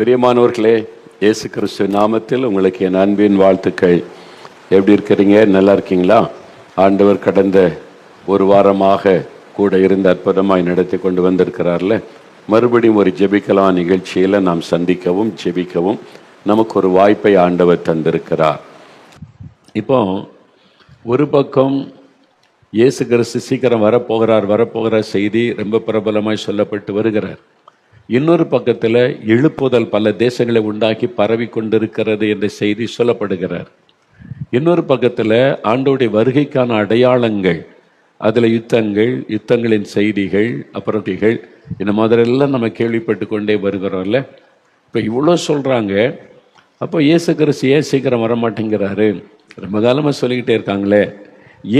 பிரியமானவர்களே, இயேசு கிறிஸ்து நாமத்தில் உங்களுக்கு என் அன்பின் வாழ்த்துக்கள். எப்படி இருக்கிறீங்க? நல்லா இருக்கீங்களா? ஆண்டவர் கடந்த ஒரு வாரமாக கூட இருந்து அற்புதமாய் நடத்தி கொண்டு வந்திருக்கிறார்ல. மறுபடியும் ஒரு ஜெபிக்கலாம் நிகழ்ச்சியில் நாம் சந்திக்கவும் ஜெபிக்கவும் நமக்கு ஒரு வாய்ப்பை ஆண்டவர் தந்திருக்கிறார். இப்போ ஒரு பக்கம் இயேசு கிறிஸ்து சீக்கிரம் வரப்போகிற செய்தி ரொம்ப பிரபலமாய் சொல்லப்பட்டு வருகிறார். இன்னொரு பக்கத்தில் எழுப்புதல் பல தேசங்களை உண்டாக்கி பரவி கொண்டிருக்கிறது என்ற செய்தி சொல்லப்படுகிறார். இன்னொரு பக்கத்தில் ஆண்டவருடைய வருகைக்கான அடையாளங்கள், அதில் யுத்தங்களின் செய்திகள், அப்புறத்திகள், இந்த மாதிரிலாம் நம்ம கேள்விப்பட்டு கொண்டே வருகிறோம்ல. இப்போ இவ்வளோ சொல்கிறாங்க. அப்போ இயேசு கிறிஸ்து ஏன் சீக்கிரம் வரமாட்டேங்கிறாரு? ரொம்ப காலமாக சொல்லிக்கிட்டே இருக்காங்களே,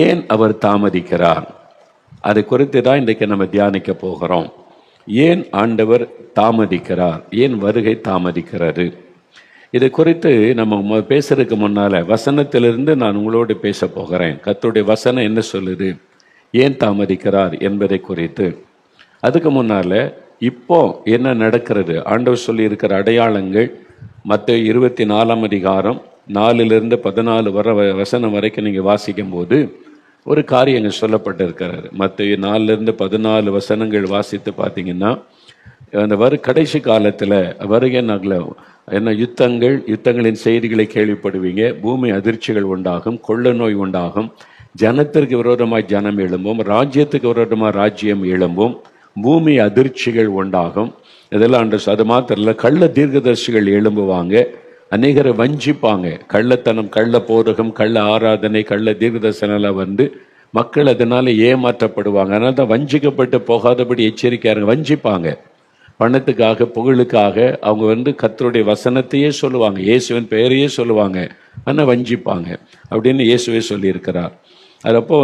ஏன் அவர் தாமதிக்கிறார்? அதை குறித்து தான் இன்றைக்கு நம்ம தியானிக்க போகிறோம். ஏன் ஆண்டவர் தாமதிக்கிறார்? ஏன் வருகை தாமதிக்கிறாரு? இதை குறித்து நம்ம பேசுறதுக்கு முன்னால வசனத்திலிருந்து நான் உங்களோடு பேச போகிறேன். கர்த்தருடைய வசனம் என்ன சொல்லுது, ஏன் தாமதிக்கிறார் என்பதை குறித்து. அதுக்கு முன்னால இப்போ என்ன நடக்கிறது, ஆண்டவர் சொல்லி இருக்கிற அடையாளங்கள் மத்தேயு 24 அதிகாரம் 4-14 வசனம் வரைக்கும் நீங்க வாசிக்கும் போது ஒரு காரியங்கள் சொல்லப்பட்டிருக்கிறாரு. மத்தேயு 4-14 வசனங்கள் வாசித்து பார்த்தீங்கன்னா, அந்த கடைசி காலத்தில் வருகை நகல என்ன யுத்தங்களின் செய்திகளை கேள்விப்படுவீங்க. பூமி அதிர்ச்சிகள் உண்டாகும், கொள்ள நோய் உண்டாகும், ஜனத்திற்கு விரோதமாய் ஜனம் எழும்பும், ராஜ்யத்துக்கு விரோதமாக ராஜ்யம் எழும்பும், பூமி அதிர்ச்சிகள் உண்டாகும். இதெல்லாம் அது மாத்திரம் இல்லை, கள்ள தீர்க்கதரிசிகள் எழும்புவாங்க, அநேகரை வஞ்சிப்பாங்க. கள்ளத்தனம், கள்ள போதகம், கள்ள ஆராதனை, கள்ள தீர்க்கதரிசனம் வந்து மக்கள் அதனால ஏமாற்றப்படுவாங்க. அதனால தான் வஞ்சிக்கப்பட்டு போகாதபடி எச்சரிக்கையாருங்க. வஞ்சிப்பாங்க, பணத்துக்காக புகழுக்காக அவங்க கர்த்தருடைய வசனத்தையே சொல்லுவாங்க, இயேசுவின் பெயரையே சொல்லுவாங்க, ஆனால் வஞ்சிப்பாங்க அப்படின்னு இயேசுவே சொல்லியிருக்கிறார். அதப்போ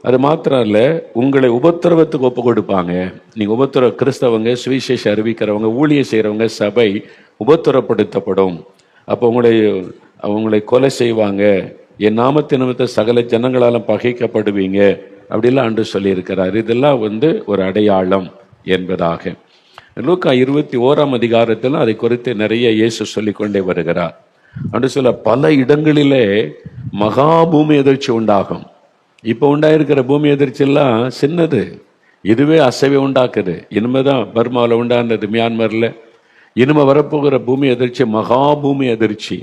அது மாத்திரம் இல்லை, உங்களை உபத்திரவத்துக்கு ஒப்பு கொடுப்பாங்க. நீங்கள் கிறிஸ்தவங்க, சுவிசேஷம் அறிவிக்கிறவங்க, ஊழியம் செய்கிறவங்க, சபை உபத்திரப்படுத்தப்படும். அப்போ உங்களை கொலை செய்வாங்க, என் நாமத்தின் நிமித்தம் சகல ஜனங்களாலும் பகைக்கப்படுவீங்க அப்படிலாம் ஆண்டு சொல்லியிருக்கிறார். இதெல்லாம் ஒரு அடையாளம் என்பதாக. லூக்கா 21 அதிகாரத்தில் அதை குறித்து நிறைய இயேசு சொல்லிக்கொண்டே வருகிறார். அன்று சொல்ல பல இடங்களிலே மகா பூமி எதிர்ச்சி உண்டாகும். இப்போ உண்டாயிருக்கிற பூமி எதிர்ச்சி எல்லாம் சின்னது, இதுவே அசைவை உண்டாக்குது. இனிமேதான் பர்மாவில் உண்டானது, மியான்மரில். இனிமே வரப்போகிற பூமி அதிர்ச்சி மகா பூமி அதிர்ச்சி.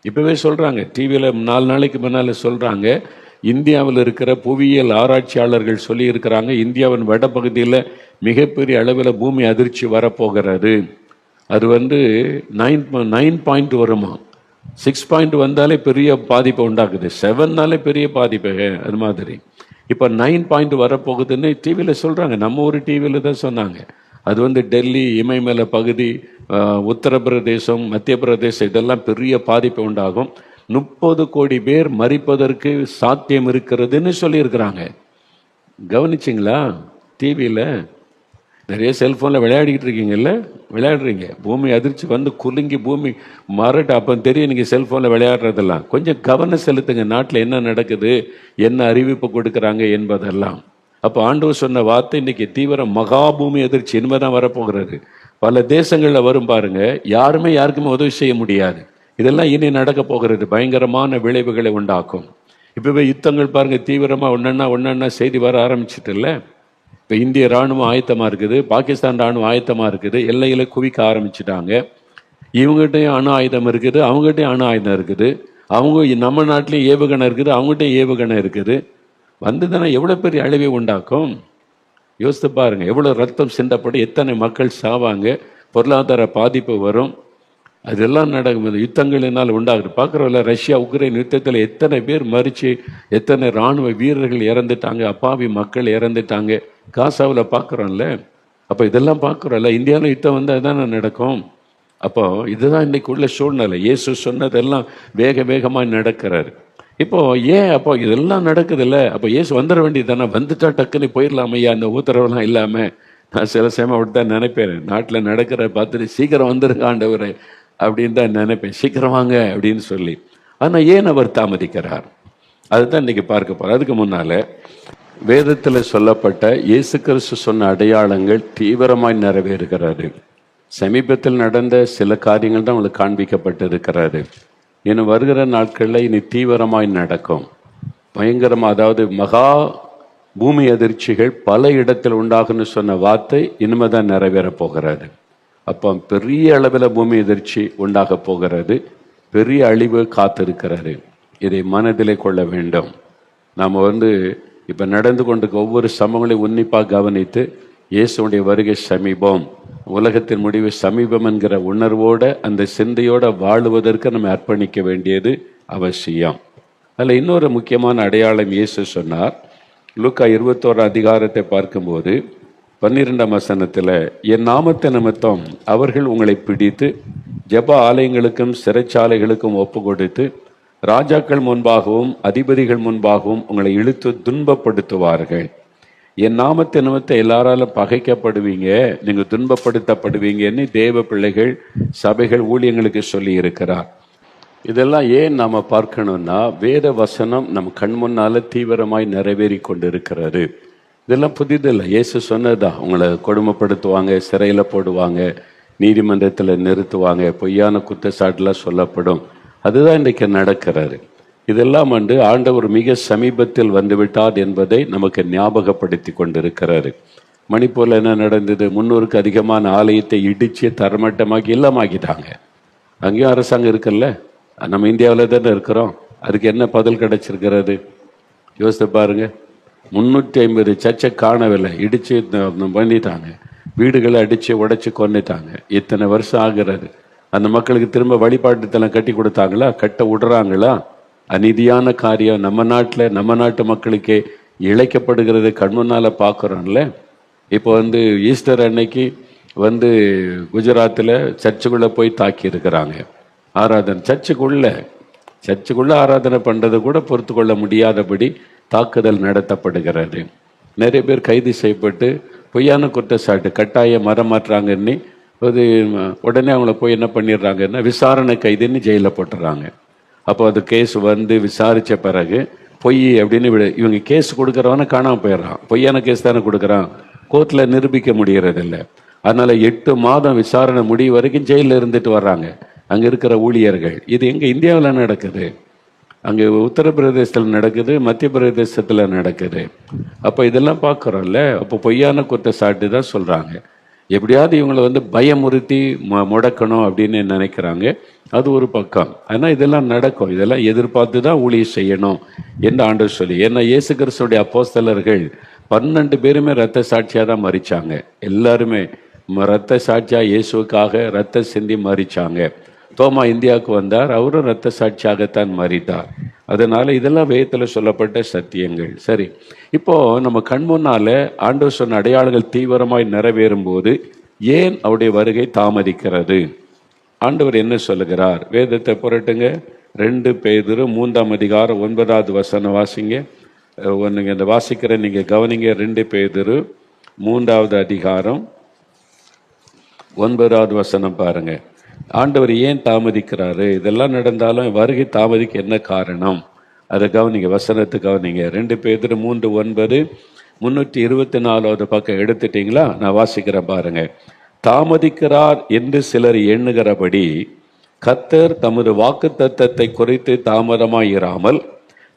இப்பவே சொல்றாங்க, டிவியில 4 நாளைக்கு முன்னால சொல்றாங்க, இந்தியாவில் இருக்கிற புவியியல் ஆராய்ச்சியாளர்கள் சொல்லி இருக்கிறாங்க, இந்தியாவின் வடபகுதியில் மிகப்பெரிய அளவில் பூமி அதிர்ச்சி வரப்போகிறது. அது 9 பாயிண்ட் வருமா, 6 பாயிண்ட் வந்தாலே பெரிய பாதிப்பை உண்டாக்குது, 7னாலே பெரிய பாதிப்பு. அது மாதிரி இப்போ 9 பாயிண்ட் வரப்போகுதுன்னு டிவியில் சொல்றாங்க. நம்ம ஒரு டிவியில் தான் சொன்னாங்க. அது டெல்லி, இமயமலை பகுதி, உத்தரப்பிரதேசம், மத்திய பிரதேசம், இதெல்லாம் பெரிய பாதிப்பு உண்டாகும். 30 கோடி பேர் மரிப்பதற்கு சாத்தியம் இருக்கிறதுன்னு சொல்லியிருக்கிறாங்க. கவனிச்சிங்களா? டிவியில் நிறைய செல்ஃபோனில் விளையாடிக்கிட்டு இருக்கீங்கல்ல, விளையாடுறீங்க. பூமி அதிர்ச்சி குலுங்கி பூமி மரட்டு, அப்போ தெரியும் நீங்கள் செல்ஃபோனில் விளையாடுறதெல்லாம். கொஞ்சம் கவனம் செலுத்துங்க, நாட்டில் என்ன நடக்குது, என்ன அறிவிப்பு கொடுக்குறாங்க என்பதெல்லாம். அப்போ ஆண்டவர் சொன்ன வார்த்தை இன்னைக்கு தீவிர மகாபூமி அதிர்ச்சி இனிமேதான் வரப்போகிறது. பல தேசங்களில் வரும் பாருங்க, யாருக்குமே உதவி செய்ய முடியாது. இதெல்லாம் இனி நடக்க போகிறது, பயங்கரமான விளைவுகளை உண்டாக்கும். இப்பவே யுத்தங்கள் பாருங்க, தீவிரமா ஒன்னொன்னா செய்தி வர ஆரம்பிச்சிட்டுல்ல. இப்போ இந்திய ராணுவம் ஆயத்தமா இருக்குது, பாகிஸ்தான் ராணுவம் ஆயத்தமா இருக்குது, எல்லையில குவிக்க ஆரம்பிச்சுட்டாங்க. இவங்ககிட்டையும் அணு ஆயுதம் இருக்குது, அவங்ககிட்டையும் அணு ஆயுதம் இருக்குது. அவங்க நம்ம நாட்டிலையும் ஏவுகணை இருக்குது, அவங்ககிட்டையும் ஏவுகணை இருக்குது. தானே எவ்வளோ பெரிய அழிவை உண்டாக்கும். யோசித்து பாருங்க, எவ்வளோ ரத்தம் சிந்தப்படும், எத்தனை மக்கள் சாவாங்க, பொருளாதார பாதிப்பு வரும். அதெல்லாம் நடக்கும். யுத்தங்களினால் உண்டாகுது. பார்க்குறோம்ல, ரஷ்யா உக்ரைன் யுத்தத்தில் எத்தனை பேர் மறிச்சு, எத்தனை இராணுவ வீரர்கள் இறந்துட்டாங்க, அப்பாவி மக்கள் இறந்துட்டாங்க. காசாவில் பார்க்குறோம்ல. அப்போ இதெல்லாம் பார்க்குறோம்ல, இந்தியாவில் யுத்தம் அதுதானே நடக்கும். அப்போ இதுதான் இன்னைக்கு உள்ள சூழ்நிலை. இயேசு சொன்னதெல்லாம் வேகமாக நடக்கிறாரு. இப்போ அப்போ இதெல்லாம் நடக்குது இல்லை, அப்போ இயேசு வந்துட வேண்டியது தானே. வந்துட்டா டக்குன்னு போயிடலாம் ஐயா, அந்த உத்தரவெல்லாம் இல்லாமல். நான் சில சமயம் அப்படித்தான் நினைப்பேன், நாட்டில் நடக்கிற பார்த்துட்டு சீக்கிரம் வந்துருங்க ஆண்டவரே அப்படின்னு தான் நினைப்பேன், சீக்கிரம் வாங்க அப்படின்னு சொல்லி. ஆனால் ஏன் அவர் தாமதிக்கிறார், அதுதான் இன்னைக்கு பார்க்க போகிறோம். அதுக்கு முன்னால வேதத்தில் சொல்லப்பட்ட இயேசு கிறிஸ்து சொன்ன அடையாளங்கள் தீவிரமாய் நிறைவேறுகிறாரு. சமீபத்தில் நடந்த சில காரியங்கள் தான் உங்களுக்கு காண்பிக்கப்பட்டு இருக்கிறது. இன்னும் வருகிற நாட்களில் இனி தீவிரமாய் நடக்கும். பயங்கரமாக, அதாவது மகா பூமி அதிர்ச்சிகள் பல இடத்தில் உண்டாகுன்னு சொன்ன வார்த்தை இனிமேதான் நிறைவேற போகிறது. அப்போ பெரிய அளவில் பூமி அதிர்ச்சி உண்டாக போகிறது. பெரிய அழிவு காத்திருக்கிறது. இதை மனதிலே கொள்ள வேண்டும். நாம் இப்போ நடந்து கொண்டிருக்க ஒவ்வொரு சம்பவங்களையும் உன்னிப்பாக கவனித்து இயேசுடைய வருகை சமீபம், உலகத்தின் முடிவு சமீபம் என்கிற உணர்வோடு அந்த சிந்தையோடு வாழுவதற்கு நம்ம அர்ப்பணிக்க வேண்டியது அவசியம். அதில் இன்னொரு முக்கியமான அடையாளம் இயேசு சொன்னார். லூக்கா 21 அதிகாரத்தை பார்க்கும்போது 12ஆம் வசனத்தில், என் நாமத்தை நிமித்தம் அவர்கள் உங்களை பிடித்து ஜெப ஆலயங்களுக்கும் சிறைச்சாலைகளுக்கும் ஒப்பு கொடுத்து ராஜாக்கள் முன்பாகவும் அதிபதிகள் முன்பாகவும் உங்களை இழுத்து துன்பப்படுத்துவார்கள். என் நாமத்தை நிமித்தம் எல்லாராலும் பகைக்கப்படுவீங்க, நீங்கள் துன்பப்படுத்தப்படுவீங்கன்னு தேவ பிள்ளைகள் சபைகள் ஊழியங்களுக்கு சொல்லி இருக்கிறார். இதெல்லாம் ஏன் நாம் பார்க்கணும்னா, வேத வசனம் நம் கண் முன்னால் தீவிரமாய் நிறைவேறி கொண்டு இருக்கிறது. இதெல்லாம் புதிதில்லை. இயேசு சொன்னதுதான். உங்களை கொடுமைப்படுத்துவாங்க, சிறையில் போடுவாங்க, நீதிமன்றத்தில் நிறுத்துவாங்க, பொய்யான குற்றச்சாட்டுலாம் சொல்லப்படும். அதுதான் இன்றைக்கு நடக்கிறாரு. இதெல்லாம் ஆண்டவர் மிக சமீபத்தில் வந்துவிட்டார் என்பதை நமக்கு ஞாபகப்படுத்தி கொண்டிருக்கிறாரு. மணிப்பூரில் என்ன நடந்தது? 300க்கு அதிகமான ஆலயத்தை இடித்து தரமட்டமாக்கி இல்லாமாக்கிட்டாங்க. அங்கேயும் அரசாங்கம் இருக்குல்ல, நம்ம இந்தியாவில் தானே இருக்கிறோம். அதுக்கு என்ன பதில் கிடைச்சிருக்கிறது? யோசித்து பாருங்க. 350 சர்ச்சை காணவில்லை, இடித்து பண்ணிட்டாங்க. வீடுகளை அடித்து உடைச்சி கொண்டுட்டாங்க. இத்தனை வருஷம் ஆகிறது. அந்த மக்களுக்கு திரும்ப வழிபாட்டுத்தலம் கட்டி கொடுத்தாங்களா? கட்ட விடுறாங்களா? அநீதியான காரியம் நம்ம நாட்டில், நம்ம நாட்டு மக்களுக்கே இழைக்கப்படுகிறது கண்முன்னால் பார்க்குறோம்ல. இப்போ ஈஸ்டர் அன்னைக்கு குஜராத்தில் சர்ச்சுக்குள்ளே போய் தாக்கி இருக்கிறாங்க. ஆராதனை சர்ச்சுக்குள்ளே ஆராதனை பண்ணுறதை கூட பொறுத்து கொள்ள முடியாதபடி தாக்குதல் நடத்தப்படுகிறது. நிறைய பேர் கைது செய்யப்பட்டு பொய்யான குற்றச்சாட்டு கட்டாய மரம் மாற்றாங்கன்னு உடனே அவங்கள போய் என்ன பண்ணிடுறாங்கன்னா விசாரணை கைதுன்னு ஜெயிலில் போட்டுறாங்க. அப்போ அது கேஸ் விசாரித்த பிறகு பொய் அப்படின்னு இவங்க கேஸ் கொடுக்குறவன காணாமல் போயிடுறான். பொய்யான கேஸ் தானே கொடுக்குறான், கோர்ட்டில் நிரூபிக்க முடியறதில்லை. அதனால் 8 மாதம் விசாரணை முடிவு வரைக்கும் ஜெயிலில் இருந்துட்டு வர்றாங்க அங்கே இருக்கிற ஊழியர்கள். இது எங்கே? இந்தியாவில் நடக்குது. அங்கே உத்தரப்பிரதேசத்தில் நடக்குது, மத்திய பிரதேசத்தில் நடக்குது. அப்போ இதெல்லாம் பார்க்குறோம்ல. அப்போ பொய்யான குற்றச்சாட்டு தான் சொல்கிறாங்க. எப்படியாவது இவங்களை பயமுறுத்தி முடக்கணும் அப்படின்னு நினைக்கிறாங்க. அது ஒரு பக்கம். ஆனால் இதெல்லாம் நடக்கும். இதெல்லாம் எதிர்பார்த்து தான் ஊழியம் செய்யணும் என்று ஆண்டவர் சொல்லி. ஏன்னா இயேசு கிறிஸ்துடைய அப்போஸ்தலர்கள் 12 பேருமே இரத்த சாட்சியாக தான் மரிச்சாங்க. எல்லாருமே இரத்த சாட்சியாக இயேசுக்காக இரத்த சிந்தி மரிச்சாங்க. தோமா இந்தியாவுக்கு வந்தார், அவரும் இரத்த சாட்சியாகத்தான் மரித்தார். அதனால இதெல்லாம் வேதத்தில் சொல்லப்பட்ட சத்தியங்கள். சரி, இப்போ நம்ம கண் முன்னால ஆண்டவர் சொன்ன அடையாளங்கள் தீவிரமாய் நிறைவேறும் போது ஏன் அவருடைய வருகை தாமதிக்கிறது? ஆண்டவர் என்ன சொல்லுகிறார்? வேதத்தை புரட்டுங்க. 2 பேதுரு 3ஆம் அதிகாரம் 9வது வசனம் வாசிங்க. இந்த வாசிக்கிற நீங்க கவனிங்க. 2 பேதுரு 3வது அதிகாரம் 9வது வசனம் பாருங்க. ஆண்டவர் ஏன் தாமதிக்கிறாரு? இதெல்லாம் நடந்தாலும் வருகை தாமதிக்க என்ன காரணம்? அதை கவனிங்க. வசனத்தை கவனிங்க. 2 பேதுரு 3:9 324வது பக்கம் எடுத்துட்டீங்களா? நான் வாசிக்கிறேன் பாருங்க. தாமதிக்கிறார் என்று சிலர் எண்ணுகிறபடி கர்த்தர் தமது வாக்குத்தத்தத்தை குறித்து தாமதமாயிராமல்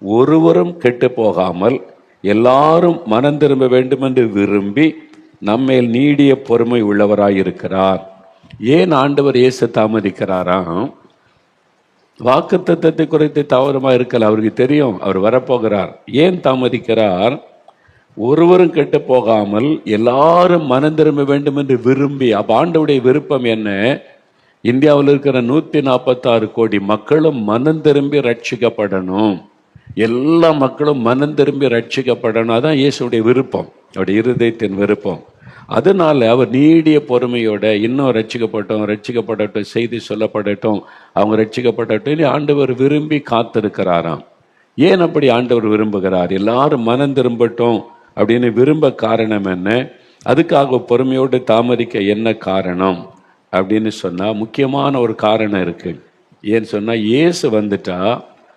ஒருவரும் கெட்டு போகாமல் எல்லாரும் மனம் திரும்ப வேண்டும் என்று விரும்பி நம்மேல் நீடிய பொறுமை உள்ளவராயிருக்கிறார். ஏன் ஆண்டவர் இயேசு தாமதிக்கிறாராம்? வாக்குத்தத்தத்தை குறித்து தாமதமா இருக்கல, அவருக்கு தெரியும் அவர் வரப்போகிறார். ஏன் தாமதிக்கிறார்? ஒருவரும் கெட்டு போகாமல் எல்லாரும் மனம் திரும்ப வேண்டும் என்று விரும்பி. அப்ப ஆண்டவருடைய விருப்பம் என்ன? இந்தியாவில் இருக்கிற 146 கோடி மக்களும் மனம் திரும்பி ரட்சிக்கப்படணும். எல்லா மக்களும் மனம் திரும்பி ரட்சிக்கப்படணும். அதான் இயேசுடைய விருப்பம், அவருடைய இருதயத்தின் விருப்பம். அதனால அவர் நீடிய பொறுமையோட இன்னும் ரட்சிக்கப்படட்டும், செய்தி சொல்லப்படட்டும், அவங்க ரட்சிக்கப்படட்டும் ஆண்டவர் விரும்பி காத்திருக்கிறாராம். ஏன் அப்படி ஆண்டவர் விரும்புகிறார்? எல்லாரும் மனம் திரும்பட்டும் அப்படின்னு விரும்ப காரணம் என்ன? அதுக்காக பொறுமையோடு தாமதிக்க என்ன காரணம் அப்படின்னு சொன்னா முக்கியமான ஒரு காரணம் இருக்கு. ஏன்னு சொன்னா இயேசு வந்துட்டா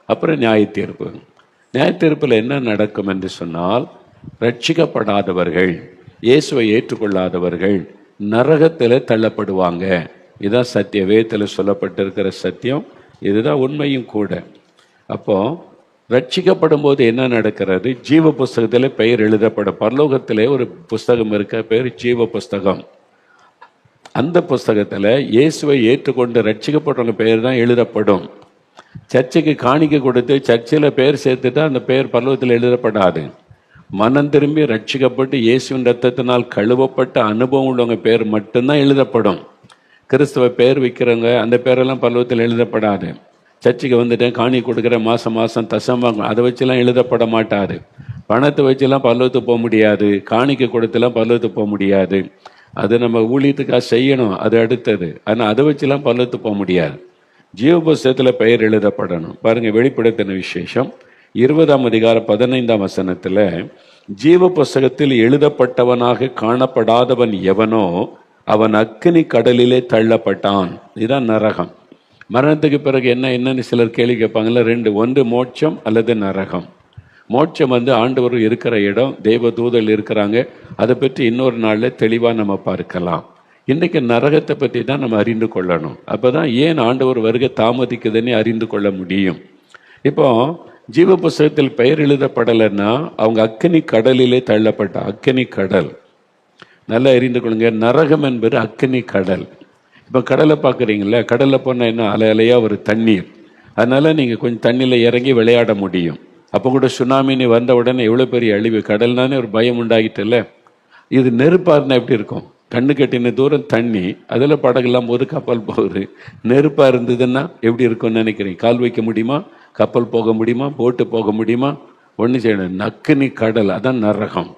அப்புறம் நியாயத்தீர்ப்பில் என்ன நடக்கும் என்று சொன்னால், ரட்சிக்கப்படாதவர்கள், இயேசுவை ஏற்றுக்கொள்ளாதவர்கள், நரகத்தில் தள்ளப்படுவாங்க. இதுதான் சத்திய வேதத்தில் சொல்லப்பட்டிருக்கிற சத்தியம், இதுதான் உண்மையும் கூட. அப்போ ரட்சிக்கப்படும் போது என்ன நடக்கிறது? ஜீவ புஸ்தகத்தில் பெயர் எழுதப்படும். பரலோகத்திலே ஒரு புஸ்தகம் இருக்க, பேர் ஜீவ புஸ்தகம். அந்த புஸ்தகத்தில் இயேசுவை ஏற்றுக்கொண்டு ரட்சிக்கப்பட்டவங்க பெயர் தான் எழுதப்படும். சர்ச்சைக்கு காணிக்க கொடுத்து சர்ச்சையில் பெயர் சேர்த்துட்டா அந்த பெயர் பரலோகத்தில் எழுதப்படாது. மனம் திரும்பி ரட்சிக்கப்பட்டு இயேசுவின் ரத்தத்தினால் கழுவப்பட்ட அனுபவம் உள்ளவங்க பேர் மட்டும்தான் எழுதப்படும். கிறிஸ்துவ பேர் வைக்கிறவங்க அந்த பேரெல்லாம் பரலோகத்தில் எழுதப்படாது. சர்ச்சைக்கு வந்துட்டேன், காணி கொடுக்குற மாதம் தசம் அதை வச்சுலாம் எழுதப்பட மாட்டாது. பணத்தை வச்சுலாம் பரலோகத்துக்கு போக முடியாது, காணிக்க கொடுத்துலாம் பரலோகத்துக்கு போக முடியாது. அது நம்ம ஊழியத்துக்காக செய்யணும், அது அடுத்தது. ஆனால் அதை வச்சுலாம் பரலோகத்துக்கு போக முடியாது. ஜீவ புஸ்தகத்தில் பெயர் எழுதப்படணும். பாருங்கள், வெளிப்படுத்தின விசேஷம் 20ஆம் அதிகாரம் 15ஆம் வசனத்தில், ஜீவ புஸ்தகத்தில் எழுதப்பட்டவனாக காணப்படாதவன் எவனோ அவன் அக்கினி கடலிலே தள்ளப்பட்டான். இதுதான் நரகம். மரணத்துக்கு பிறகு என்னன்னு சிலர் கேள்வி கேட்பாங்கல்ல, ரெண்டு, ஒன்று மோட்சம் அல்லது நரகம். மோட்சம் ஆண்டவர் இருக்கிற இடம், தெய்வ தூதல் இருக்கிறாங்க. அதை பற்றி இன்னொரு நாளில் தெளிவாக நம்ம பார்க்கலாம். இன்றைக்கு நரகத்தை பற்றி தான் நம்ம அறிந்து கொள்ளணும். அப்போ தான் ஏன் ஆண்டவர் வருகை தாமதிக்குதுன்னு அறிந்து கொள்ள முடியும். இப்போ ஜீவ புஸ்தகத்தில் பெயர் எழுதப்படலைன்னா அவங்க அக்கினி கடலிலே தள்ளப்பட்ட அக்கினி கடல். நல்லா அறிந்து கொள்ளுங்க, நரகம் என்பது அக்கினி கடல். இப்போ கடலை பார்க்குறீங்கள, கடலில் போனால் என்ன அலை அலையாக ஒரு தண்ணீர். அதனால் நீங்கள் கொஞ்சம் தண்ணியில் இறங்கி விளையாட முடியும். அப்போ கூட சுனாமினி வந்த உடனே எவ்வளோ பெரிய அழிவு, கடல்னானே ஒரு பயம் உண்டாகிட்டுல்ல. இது நெருப்பாக இருந்தால் எப்படி இருக்கும்? கண்ணு கட்டின தூரம் தண்ணி, அதில் படகுலாம் போது கப்பல் போகுது. நெருப்பாக இருந்ததுன்னா எப்படி இருக்கும்னு நினைக்கிறீங்க? கால் வைக்க முடியுமா? கப்பல் போக முடியுமா? போட்டு போக முடியுமா? ஒன்று செய்யணும். அக்கினி கடல், அதான் நரகம்.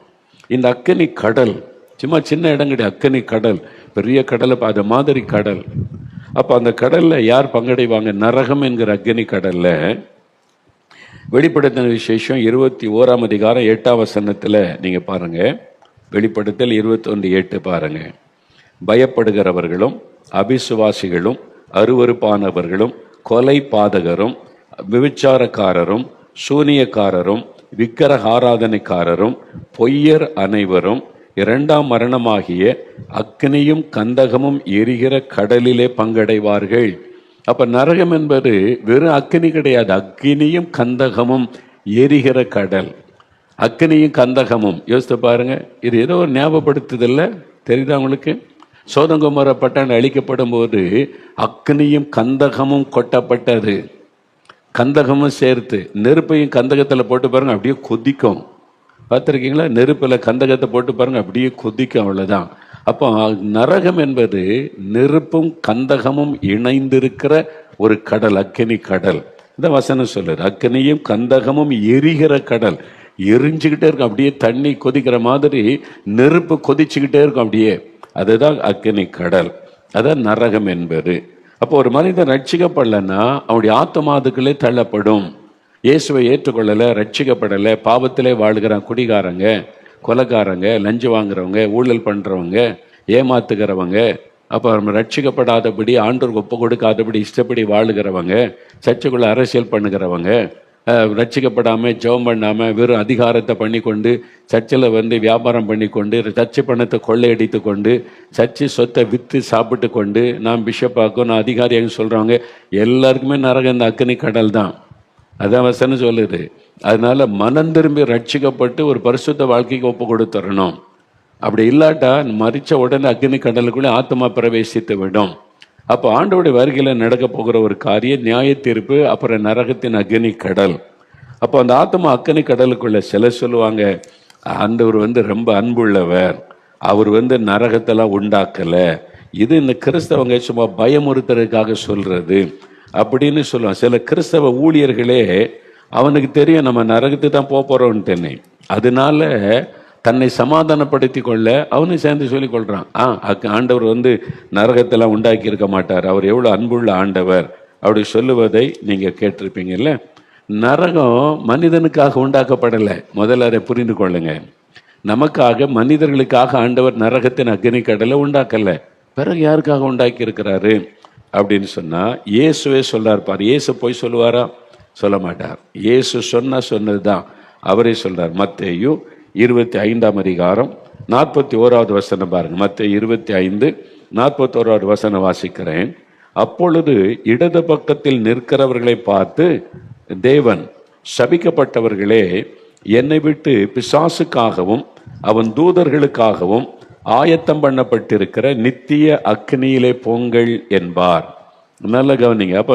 இந்த அக்கினி கடல் சும்மா சின்ன இடம் கிடையாது. அக்கினி கடல், பெரிய கடலை அது மாதிரி கடல். அப்போ அந்த கடலில் யார் பங்கடைவாங்க? நரகம் என்கிற அக்கினி கடலில். வெளிப்படுத்தின விசேஷம் 21ஆம் அதிகாரம் 8ஆம் வசனத்தில் நீங்கள் பாருங்கள். வெளிப்படுத்தல் 21:8 பாருங்கள். பயப்படுகிறவர்களும் அபிசுவாசிகளும் அருவருப்பானவர்களும் கொலை பாதகரும் விபச்சாரக்காரரும் சூனியக்காரரும் விக்கிரக ஆராதனைக்காரரும் பொய்யர் அனைவரும் இரண்டாம் மரணமாகிய அக்னியும் கந்தகமும் எரிகிற கடலிலே பங்கடைவார்கள். அப்ப நரகம் என்பது வெறும் அக்னி கிடையாது, அக்னியும் கந்தகமும் எரிகிற கடல். அக்னியும் கந்தகமும் யோசித்து பாருங்க. இது ஏதோ ஒரு ஞாபகப்படுத்துதில்ல, தெரியுதா உங்களுக்கு? சோதங்கொமோர பட்டணம் அழிக்கப்படும் போது அக்னியும் கந்தகமும் கொட்டப்பட்டது. கந்தகமும் சேர்த்து நெருப்பையும் கந்தகத்தில் போட்டு பாருங்க, அப்படியே கொதிக்கும். பார்த்துருக்கீங்களா? நெருப்பில் கந்தகத்தை போட்டு பாருங்க, அப்படியே கொதிக்கும், அவ்வளோதான். அப்போ நரகம் என்பது நெருப்பும் கந்தகமும் இணைந்திருக்கிற ஒரு கடல், அக்கினி கடல். இந்த வசனம் சொல்லுது, அக்கினியும் கந்தகமும் எரிகிற கடல். எரிஞ்சுக்கிட்டே இருக்கும், அப்படியே தண்ணி கொதிக்கிற மாதிரி நெருப்பு கொதிச்சுக்கிட்டே இருக்கும் அப்படியே. அதுதான் அக்கினி கடல், அதான் நரகம் என்பது. அப்போ ஒரு மனிதன் ரட்சிக்கப்படலைன்னா அவனுடைய ஆத்மா அதுக்குள்ளே தள்ளப்படும். இயேசுவை ஏற்றுக்கொள்ளலை, ரட்சிக்கப்படலை, பாவத்திலே வாழ்கிறான். குடிகாரங்க, கொலைக்காரங்க, லஞ்சு வாங்குறவங்க, ஊழல் பண்ணுறவங்க, ஏமாத்துகிறவங்க, அப்போ ரட்சிக்கப்படாதபடி, ஆண்டோருக்கு ஒப்பு கொடுக்காதபடி இஷ்டப்படி வாழுகிறவங்க, சர்ச்சைக்குள்ள அரசியல் பண்ணுகிறவங்க, ரட்சிக்கப்படாமல் ஜெபம் பண்ணாமல் வெறும் அதிகாரத்தை பண்ணி கொண்டு சர்ச்சில் வியாபாரம் பண்ணி கொண்டு சர்ச்சை பணத்தை கொள்ளையடித்து கொண்டு சர்ச்சை சொத்தை விற்று சாப்பிட்டு கொண்டு நான் பிஷப்பாக்கும் நான் அதிகாரியாக சொல்கிறவங்க எல்லாருக்குமே நரகம் இந்த அக்கினி கடல் தான். அதான் வசனம் சொல்லுது. அதனால மனம் திரும்பி ரட்சிக்கப்பட்டு ஒரு பரிசுத்த வாழ்க்கைக்கு ஒப்பு கொடுத்துடணும். அப்படி இல்லாட்டா மறிச்ச உடனே அக்னி கடலுக்குள்ளே ஆத்மா பிரவேசித்து விடும். அப்போ ஆண்டவருடைய வருகையில் நடக்க போகிற ஒரு காரியம் நியாய தீர்ப்பு, அப்புறம் நரகத்தின் அக்னி கடல். அப்போ அந்த ஆத்மா அக்னி கடலுக்குள்ள சில சொல்லுவாங்க, ஆண்டவர் ரொம்ப அன்புள்ளவர், அவர் நரகத்தெல்லாம் உண்டாக்கலை, இது இந்த கிறிஸ்தவங்க சும்மா பயமுறுத்துறதுக்காக சொல்றது அப்படின்னு சொல்லுவாங்க. சில கிறிஸ்தவ ஊழியர்களே அவனுக்கு தெரியும் நம்ம நரகத்துக்கு தான் போறோம்னு, அதனால தன்னை சமாதானப்படுத்தி கொள்ள அவனும் சேர்ந்து சொல்லிக் கொள்றான். ஆண்டவர் நரகத்தெல்லாம் உண்டாக்கி இருக்க மாட்டார், அவர் எவ்வளவு அன்புள்ள ஆண்டவர் அப்படி சொல்லுவதை நீங்க கேட்டிருப்பீங்கல்ல. நரகம் மனிதனுக்காக உண்டாக்கப்படலை, முதல்ல அதை புரிந்து கொள்ளுங்க. நமக்காக, மனிதர்களுக்காக ஆண்டவர் நரகத்தின் அக்னி கடலை உண்டாக்கல. பிறகு யாருக்காக உண்டாக்கி இருக்கிறாரு அப்படின்னு சொன்னா இயேசுவே சொல்றார். பாரு, இயேசு போய் சொல்லுவாரா? சொல்ல மாட்டார். இயேசு சொன்னதுதான் அவரே சொல்றார். மத்தேயு 25ஆம் அதிகாரம் 41வது வசனம் பாருங்க. மத்தேயு 25:41 வசனம் வாசிக்கிறேன். அப்பொழுது இடது பக்கத்தில் நிற்கிறவர்களை பார்த்து தேவன், சபிக்கப்பட்டவர்களே, என்னை விட்டு பிசாசுக்காகவும் அவன் தூதர்களுக்காகவும் ஆயத்தம் பண்ணப்பட்டிருக்கிற நித்திய அக்னியிலே போங்கள் என்பார். நல்ல கவனிங்க. அப்ப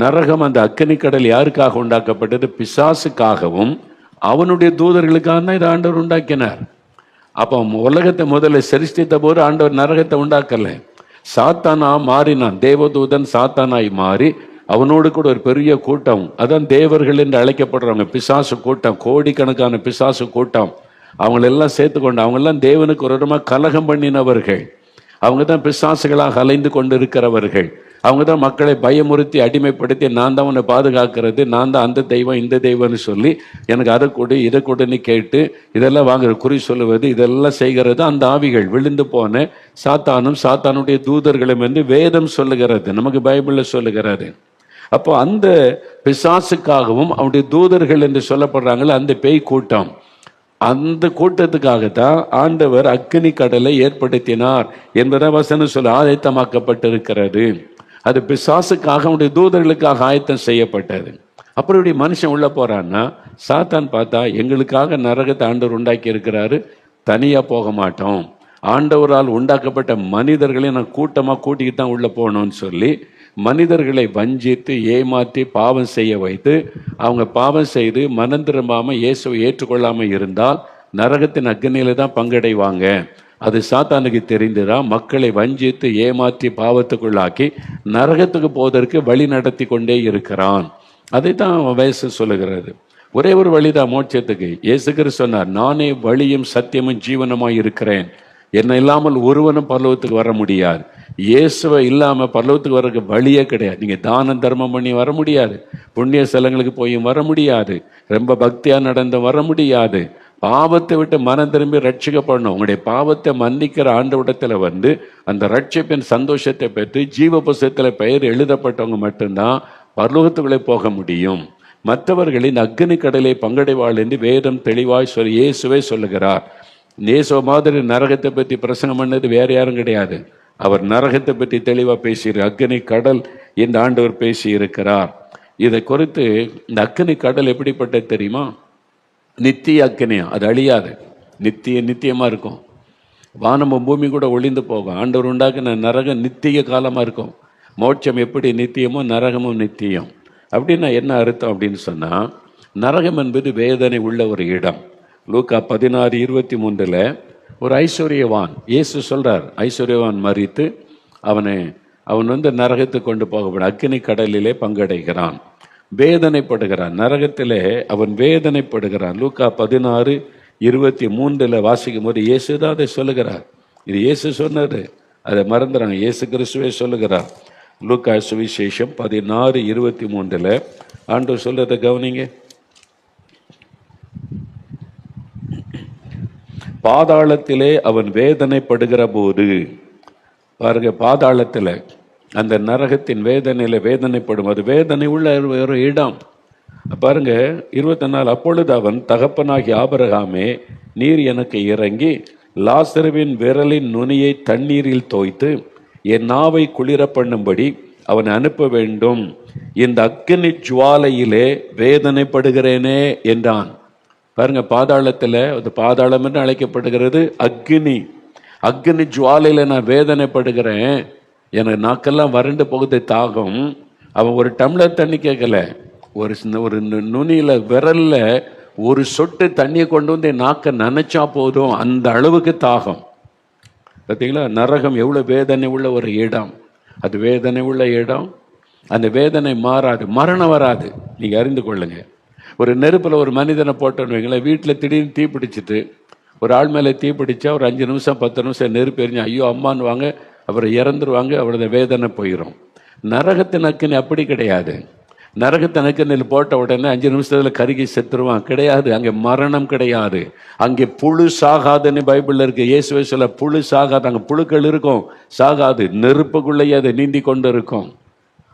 நரகம், அந்த அக்னி கடல் யாருக்காக உண்டாக்கப்பட்டது? பிசாசுக்காகவும் அவனுடைய தூதர்களுக்காக தான் இதை ஆண்டவர் உண்டாக்கினார். அப்போ உலகத்தை முதல்ல சிருஷ்டித்த போது ஆண்டவர் நரகத்தை உண்டாக்கல, சாத்தானா மாறினான். தேவதூதன் சாத்தானாய் மாறி அவனோடு கூட ஒரு பெரிய கூட்டம், அதான் தேவர்கள் என்று அழைக்கப்படுறவங்க, பிசாசு கூட்டம், கோடிக்கணக்கான பிசாசு கூட்டம், அவங்களெல்லாம் சேர்த்துக்கொண்டு அவங்கெல்லாம் தேவனுக்கு ஒரு இடமா கலகம் பண்ணினவர்கள். அவங்க தான் பிசாசுகளாக அலைந்து கொண்டு இருக்கிறவர்கள். அவங்க தான் மக்களை பயமுறுத்தி அடிமைப்படுத்தி, நான் தான் உன்னை பாதுகாக்கிறது, நான் தான் அந்த தெய்வம் இந்த தெய்வம்னு சொல்லி எனக்கு அதை கொடு இதை கொடுன்னு கேட்டு இதெல்லாம் வாங்குற, குறி சொல்லுவது, இதெல்லாம் செய்கிறது அந்த ஆவிகள், விழுந்து போன சாத்தானும் சாத்தானுடைய தூதர்களும் என்று வேதம் சொல்லுகிறது, நமக்கு பைபிளில் சொல்லுகிறது. அப்போ அந்த பிசாசுக்காகவும் அவனுடைய தூதர்கள் என்று சொல்லப்படுறாங்களே அந்த பேய் கூட்டம், அந்த கூட்டத்துக்காகத்தான் ஆண்டவர் அக்கினி கடலை ஏற்படுத்தினார் என்பதை வசனம் சொல்ல ஆயத்தமாக்கப்பட்டிருக்கிறது. அது பிசாசுக்காக, அவனுடைய தூதர்களுக்காக ஆயத்தம் செய்யப்பட்டது. அப்புறம் இப்படி மனுஷன் உள்ள போறான்னா, சாத்தான் பார்த்தா எங்களுக்காக நரகத்தை ஆண்டவர் உண்டாக்கி இருக்கிறாரு, தனியா போக மாட்டோம், ஆண்டவரால் உண்டாக்கப்பட்ட மனிதர்களை நான் கூட்டமாக கூட்டிக்கிட்டு தான் உள்ள போகணும்னு சொல்லி மனிதர்களை வஞ்சித்து ஏமாற்றி பாவம் செய்ய வைத்து, அவங்க பாவம் செய்து மனம் திரும்பாமல் இயேசுவை ஏற்றுக்கொள்ளாமல் இருந்தால் நரகத்தின் அக்னியில தான் பங்கடைவாங்க. அது சாத்தானுக்கு தெரிந்துதான் மக்களை வஞ்சித்து ஏமாற்றி பாவத்துக்குள்ளாக்கி நரகத்துக்கு போவதற்கு வழி நடத்தி கொண்டே இருக்கிறான். அதை தான் வயசு சொல்லுகிறது. ஒரே ஒரு வழிதான் மோட்சத்துக்கு. இயேசு கிறிஸ்து சொன்னார், நானே வழியும் சத்தியமும் ஜீவனமாய் இருக்கிறேன், என்னை இல்லாமல் ஒருவனும் பரலோகத்துக்கு வர முடியாது. இயேசுவை இல்லாமல் பரலோகத்துக்கு வர்றதுக்கு வழியே கிடையாது. நீங்கள் தானம் தர்மம் பண்ணி வர முடியாது, புண்ணிய ஸ்தலங்களுக்கு போயும் வர முடியாது, ரொம்ப பக்தியாக நடந்து வர முடியாது. பாவத்தை விட்டு மனம் திரும்பி ரட்சிக்கப்படணும். உங்களுடைய பாவத்தை மன்னிக்கிற ஆண்டவரிடத்தில் வந்து அந்த ரட்சிப்பின் சந்தோஷத்தை பெற்று ஜீவ புஸ்தகத்தில் பெயர் எழுதப்பட்டவங்க மட்டும்தான் பரலோகத்துக்குள்ளே போக முடியும். மற்றவர்களின் அக்னி கடலை பங்கடைவாள் என்று வேதம் தெளிவாய் சொல்லி இயேசுவே சொல்லுகிறார். இயேசு மாதிரி நரகத்தை பற்றி பிரசங்கம் பண்ணது வேற யாரும் கிடையாது. அவர் நரகத்தை பற்றி தெளிவாக பேசியிருக்கிறார். அக்னி கடல் என்று ஆண்டவர் பேசி இருக்கிறார். இதை குறித்து இந்த அக்னி கடல் எப்படிப்பட்டது தெரியுமா? நித்திய அக்னியா, அது அழியாது, நித்தியமாக இருக்கும். வானமும் பூமி கூட ஒளிந்து போகும். ஆண்டவர் உண்டாக்குன நரகம் நித்திய காலமாக இருக்கும். மோட்சம் எப்படி நித்தியமோ நரகமும் நித்தியம். அப்படின்னா என்ன அர்த்தம் அப்படின்னு சொன்னால், நரகம் என்பது வேதனை உள்ள ஒரு இடம். லூக்கா 16:23 ஒரு ஐஸ்வர்யவான், இயேசு சொல்றார், ஐஸ்வர்யவான் மரித்து அவன் நரகத்துக்கு கொண்டு போகப்படும் அக்கினி கடலிலே பங்கடைகிறான், வேதனைப்படுகிறான், நரகத்திலே அவன் வேதனைப்படுகிறான். லூக்கா 16:23 வாசிக்கும் போது இயேசு தான் அதை சொல்லுகிறார். இது இயேசு சொன்னது, அதை மறந்துறாங்க. இயேசு கிறிஸ்துவே சொல்லுகிறார். லூக்கா சுவிசேஷம் 16:23 ஆண்டவர் சொல்றதை கவனிங்க. பாதாளத்திலே அவன் வேதனைப்படுகிற போது, பாருங்க, பாதாளத்தில் அந்த நரகத்தின் வேதனையில வேதனைப்படும், அது வேதனை உள்ள ஒரு இடம். பாருங்க 24, அப்பொழுது அவன், தகப்பனாகி ஆபிரகாமே, நீர் எனக்கு இறங்கி லாசருவின் விரலின் நுனியை தண்ணீரில் தோய்த்து என் நாவை குளிர பண்ணும்படி அவனை அனுப்ப வேண்டும், இந்த அக்கினி ஜுவாலையிலே வேதனைப்படுகிறேனே என்றான். பாருங்க, பாதாளத்தில், அது பாதாளம் என்று அழைக்கப்படுகிறது அக்னி. அக்னி ஜுவாலையில நான் வேதனைப்படுகிறேன், எனக்கு நாக்கெல்லாம் வறண்டு போகுது தாகம். அவன் ஒரு டம்ளர் தண்ணி கேட்கல, ஒரு நுனியில விரல்ல ஒரு சொட்டு தண்ணியை கொண்டு வந்து நாக்க நினைச்சா போதும், அந்த அளவுக்கு தாகம். பார்த்தீங்களா, நரகம் எவ்வளவு வேதனை உள்ள ஒரு இடம். அது வேதனை உள்ள இடம். அந்த வேதனை மாறாது, மரணம் வராது. நீங்க அறிந்து கொள்ளுங்க. ஒரு நெருப்பில் ஒரு மனிதனை போட்டோன்னு வைங்களேன், வீட்டில் திடீர்னு தீ பிடிச்சிட்டு, ஒரு ஆள் மேலே தீ பிடிச்சா ஒரு 5 நிமிஷம் 10 நிமிஷம் நெருப்பு எரிஞ்சு ஐயோ அம்மான்னு வாங்க, அவரை இறந்துருவாங்க, அவரது வேதனை போயிடும். நரகத்தின் அக்கினி அப்படி கிடையாது. நரகத்தின் அக்கினியில் போட்ட உடனே 5 நிமிஷத்தில் கருகி செத்துருவான், கிடையாது. அங்கே மரணம் கிடையாது. அங்கே புழு சாகாதுன்னு பைபிளில் இருக்கு. இயேசுவே சொல்ல, புழு சாகாது. அங்கே புழுக்கள் இருக்கும், சாகாது, நெருப்புக்குள்ளேயே அதை நீந்தி கொண்டு இருக்கும்.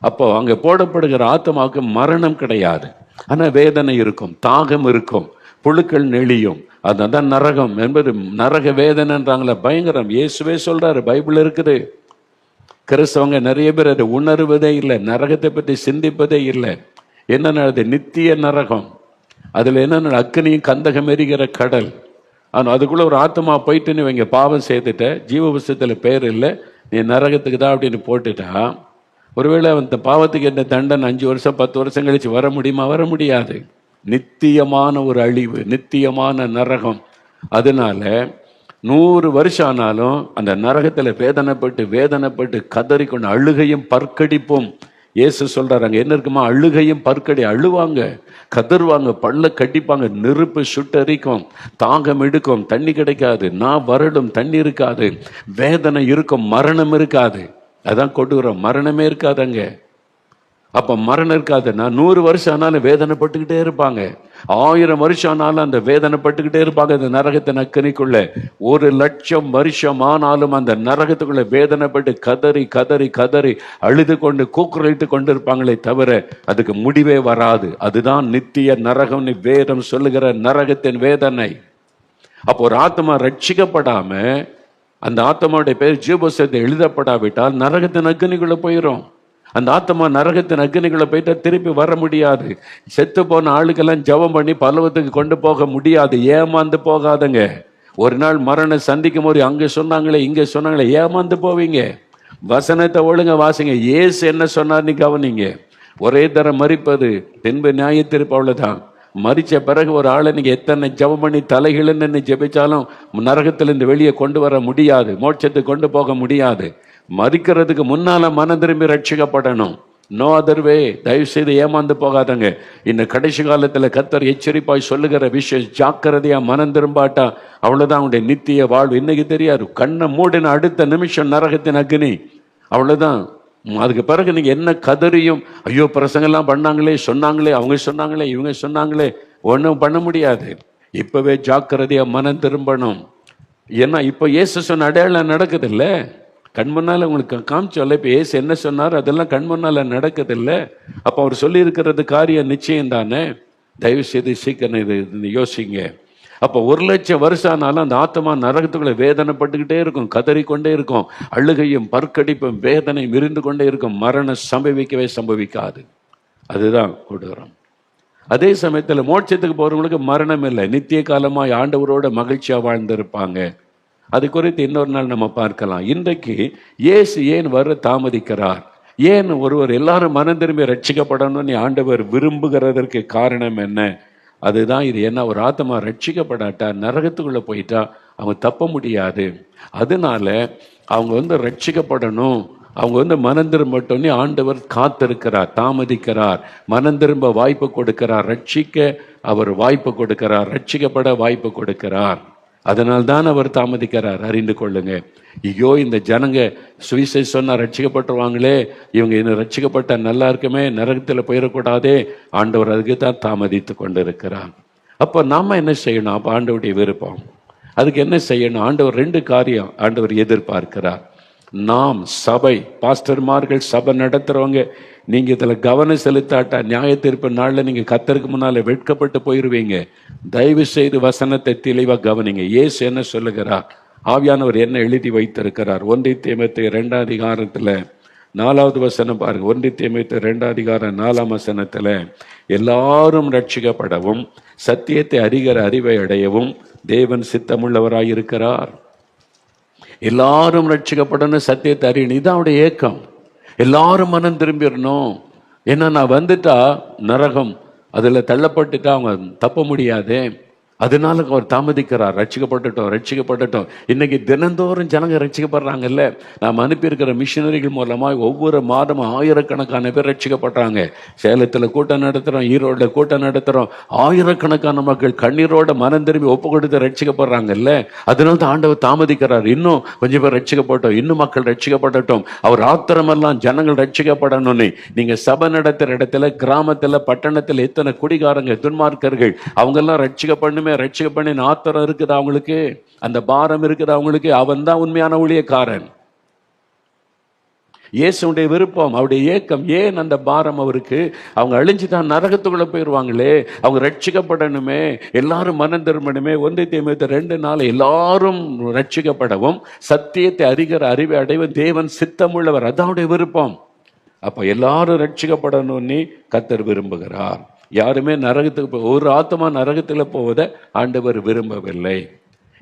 அப்போ அங்கே போடப்படுகிற ஆத்மாவுக்கு மரணம் கிடையாது. ஆனால் வேதனை இருக்கும், தாகம் இருக்கும், புழுக்கள் நெளியும், அதுதான் நரகம் என்பது. நரக வேதனைன்றாங்களே, பயங்கரம். இயேசுவே சொல்றாரு, பைபிள் இருக்குது. கிறிஸ்தவங்க நிறைய பேர் அதை உணர்வதே இல்லை, நரகத்தை பற்றி சிந்திப்பதே இல்லை. என்ன அது நித்திய நரகம். அதுல என்ன, அக்னியும் கந்தகம் எரிகிற கடல். ஆனால் அதுக்குள்ள ஒரு ஆத்மா போயிட்டுன்னு இவங்க பாவம் செய்துட்ட, ஜீவ புஸ்தகத்தில் பேர் இல்லை, நீ நரகத்துக்கு தான் அப்படின்னு போட்டுட்டா, ஒருவேளை அந்த பாவத்துக்கு என்ன தண்டனை 5 வருஷம் 10 வருஷம் கழிச்சு வர முடியுமா? வர முடியாது. நித்தியமான ஒரு அழிவு, நித்தியமான நரகம். அதனால 100 வருஷம் ஆனாலும் அந்த நரகத்துல வேதனைப்பட்டு கதறிக்கொண்டு அழுகையும் பற்கடிப்பும். இயேசு சொல்றாரு, அங்க என்ன இருக்குமா? அழுகையும் பற்கடி. அழுவாங்க, கதறுவாங்க, பல்ல கட்டிப்பாங்க, நெருப்பு சுட்டரிக்கும், தாகம் எடுக்கும், தண்ணி கிடைக்காது, நான் வரடும், தண்ணி இருக்காது, வேதனை இருக்கும், மரணம் இருக்காது. அதான் கொண்டுகிறோம், மரணமே இருக்காதங்க. அப்ப மரணம் இருக்காதுன்னா 100 வருஷம் ஆனாலும் வேதனைப்பட்டுக்கிட்டே இருப்பாங்க, 1000 வருஷம் ஆனாலும் அந்த வேதனைப்பட்டுக்கிட்டே இருப்பாங்க அந்த நரகத்தின் அக்கனிக்குள்ள. 1,00,000 வருஷம் ஆனாலும் அந்த நரகத்துக்குள்ள வேதனைப்பட்டு கதறி கதறி கதறி அழுது கொண்டு கூக்குரலிட்டு கொண்டு இருப்பாங்களே தவிர அதுக்கு முடிவே வராது. அதுதான் நித்திய நரகம் வேதம் சொல்லுகிற நரகத்தின் வேதனை. அப்போ ஒரு ஆத்மா ரட்சிக்கப்படாம, அந்த ஆத்மாவுடைய பேர் ஜீவபுஸ்தகத்தை எழுதப்படாவிட்டால் நரகத்தின் அக்னிக்குள்ள போயிடும். அந்த ஆத்மா நரகத்தின் அக்னிக்குள்ள போயிட்டா திருப்பி வர முடியாது. செத்து போன ஆளுக்கெல்லாம் ஜெபம் பண்ணி பரலோகத்துக்கு கொண்டு போக முடியாது. ஏமாந்து போகாதங்க. ஒரு நாள் மரணம் சந்திக்கும் போது அங்க சொன்னாங்களே இங்க சொன்னாங்களே ஏமாந்து போவீங்க. வசனத்தை ஒழுங்க வாசிங்க. இயேசு என்ன சொன்னார்னு கவனிங்க. ஒரே தரம் மரிப்பது பின்பு நியாயத்தீர்ப்பு, அவ்வளவுதான். மரிச்ச பிறகு ஒரு ஆளை நீங்க எத்தனை ஜெபம் பண்ணி தலைகிழன்னு ஜெபிச்சாலும் நரகத்திலிருந்து வெளியே கொண்டு வர முடியாது, மோட்சத்துக்கு கொண்டு போக முடியாது. மரிக்கிறதுக்கு முன்னால மனம் திரும்பி ரட்சிக்கப்படணும். No other way. தயவு செய்து ஏமாந்து போகாதங்க. இந்த கடைசி காலத்துல கர்த்தர் எச்சரிப்பாய் சொல்லுகிற விஷயம், ஜாக்கிரதையா மனம் திரும்பாட்டா அவ்வளவுதான் அவனுடைய நித்திய வாழ்வு. இன்னைக்கு தெரியாது, கண்ணை மூடின அடுத்த நிமிஷம் நரகத்தின் அக்னி, அவ்வளவுதான். அதுக்கு பிறகு நீங்க என்ன கதறியும், ஐயோ பிரசங்கெல்லாம் பண்ணாங்களே, சொன்னாங்களே, அவங்க சொன்னாங்களே, இவங்க சொன்னாங்களே, ஒன்றும் பண்ண முடியாது. இப்பவே ஜாக்கிரதையா மனம் திரும்பணும். ஏன்னா இப்ப இயேசு சொன்ன அடையாளம் நடக்குது இல்ல, கண் முன்னால உங்களுக்கு காமிச்சோல்ல. இப்ப இயேசு என்ன சொன்னார் அதெல்லாம் கண் முன்னால நடக்குது இல்ல. அப்ப அவர் சொல்லி இருக்கிறது காரியம் நிச்சயம் தானே. தயவு செய்து சீக்கிரம் இது யோசிங்க. அப்போ 1,00,000 வருஷம் ஆனாலும் அந்த ஆத்மா நரகத்துக்குள்ள வேதனைப்பட்டுக்கிட்டே இருக்கும், கதறிக்கொண்டே இருக்கும், அழுகையும் பற்கடிப்பும் வேதனை மிரிந்து கொண்டே இருக்கும். மரணம் சம்பவிக்கவே சம்பவிக்காது. அதுதான் கொடுக்குறோம். அதே சமயத்தில் மோட்சத்துக்கு போறவங்களுக்கு மரணம் இல்லை, நித்திய காலமாய் ஆண்டவரோட மகிழ்ச்சியா வாழ்ந்திருப்பாங்க. அது குறித்து இன்னொரு நாள் நம்ம பார்க்கலாம். இன்றைக்கு இயேசு ஏன் வர தாமதிக்கிறார்? ஏன் ஒருவர் எல்லாரும் மனம் திரும்பி ரட்சிக்கப்படணும்னு ஆண்டவர் விரும்புகிறதற்கு காரணம் என்ன? அதுதான் இது. என்ன, ஒரு ஆத்மா ரட்சிக்கப்படாட்டா நரகத்துக்குள்ள போயிட்டா அவங்க தப்ப முடியாது. அதனால அவங்க ரட்சிக்கப்படணும், அவங்க மனம் திரும்பட்டோன்னே ஆண்டவர் காத்திருக்கிறார், தாமதிக்கிறார், மனம் திரும்ப வாய்ப்பு கொடுக்கிறார், ரட்சிக்க அவர் வாய்ப்பு கொடுக்கிறார், ரட்சிக்கப்பட வாய்ப்பு கொடுக்கிறார். அதனால்தான் அவர் தாமதிக்கிறார். அறிந்து கொள்ளுங்க. ஐயோ இந்த ஜனங்க சுவிசேஷம் சொன்னா ரட்சிக்கப்பட்டுருவாங்களே, இவங்க இன்னும் ரட்சிக்கப்பட்ட நல்லா இருக்குமே, நரகத்தில் போயிடக்கூடாதே, ஆண்டவர் அதுக்கு தான் தாமதித்து கொண்டு இருக்கிறார். அப்போ நாம என்ன செய்யணும்? அப்போ ஆண்டவருடைய விருப்பம், அதுக்கு என்ன செய்யணும்? ஆண்டவர் 2 காரியம் ஆண்டவர் எதிர்பார்க்கிறார். நாம் சபை, பாஸ்டர்மார்கள், சபை நடத்துறவங்க, நீங்க இதுல கவனம் செலுத்தாட்டா நியாய தீர்ப்பு நாள்ல நீங்க கர்த்தருக்கு முன்னால வெட்கப்பட்டு போயிருவீங்க. தயவு செய்து வசனத்தை தெளிவா கவனிங்க. இயேசு என்ன சொல்லுகிறார்? ஆவியானவர் என்ன எழுதி வைத்திருக்கிறார்? 1 தீமோத்தேயு 2 அதிகாரத்துல 4வது வசனம் பாருங்க. 1 தீமோத்தேயு 2 அதிகாரம் 4ஆம் வசனத்துல, எல்லாரும் ரட்சிக்கப்படவும் சத்தியத்தை அறிகிற அறிவை அடையவும் தேவன் சித்தமுள்ளவராயிருக்கிறார். எல்லாரும் ரட்சிக்கப்படணும், சத்தியத்தை அறியணும், இதுதான் அவருடைய ஏக்கம். எல்லாரும் மனம் திரும்பிடணும். ஏன்னா நான் வந்துட்டா நரகம், அதுல தள்ளப்பட்டுட்டா அவங்க தப்ப முடியாது. அதனால அவர் தாமதிக்கிறார். ரட்சிக்கப்பட்டுட்டோம். இன்னைக்கு தினந்தோறும் ஜனங்க ரட்சிக்கப்படுறாங்கல்ல. நாம் அனுப்பியிருக்கிற மிஷினரிகள் மூலமாக ஒவ்வொரு மாதமும் ஆயிரக்கணக்கான பேர் ரட்சிக்கப்படுறாங்க. சேலத்தில் கூட்டம் நடத்துகிறோம், ஈரோட கூட்டம் நடத்துகிறோம். ஆயிரக்கணக்கான மக்கள் கண்ணீரோட மனம் திரும்பி ஒப்பு கொடுத்து ரட்சிக்கப்படுறாங்கல்ல. அதனால தான் ஆண்டவர் தாமதிக்கிறார். இன்னும் கொஞ்சம் பேர் ரட்சிக்கப்பட்டோம், இன்னும் மக்கள் ரட்சிக்கப்படட்டும். அவர் ஆத்திரமெல்லாம் ஜனங்கள் ரட்சிக்கப்படணும்னு. நீங்க சபை நடத்துகிற இடத்துல, கிராமத்தில், பட்டணத்தில் எத்தனை குடிகாரங்க, துன்மார்க்கர்கள், அவங்கெல்லாம் ரட்சிக்கப்படணுமே, ரட்சிக்கப்பண்ணி ஆத்திரம் இருக்குது அவங்களுக்கு, அந்த பாரம் இருக்குது அவங்களுக்கு. அவன் தான் உண்மையான ஊழியக்காரன். இயேசுடைய விருப்பம், அவருடைய ஏக்கம். ஏன் அந்த பாரம் அவருக்கு? அவங்க அழிஞ்சுதான் நரகத்துக்குள்ள போயிடுவாங்களே, அவங்க ரட்சிக்கப்படணுமே, எல்லாரும் மனம் திரும்பணுமே. 1 தீமோத்தேயு 2:4 எல்லாரும் ரட்சிக்கப்படவும் சத்தியத்தை அறிகிற அறிவை அடைவும் தேவன் சித்தமுள்ளவர், அதாவுடைய விருப்பம். அப்ப எல்லாரும் ரட்சிக்கப்படணும்னு கர்த்தர் விரும்புகிறார். யாருமே நரகத்துக்கு ஒரு ஆத்மா நரகத்தில் போவதை ஆண்டவர் விரும்பவில்லை.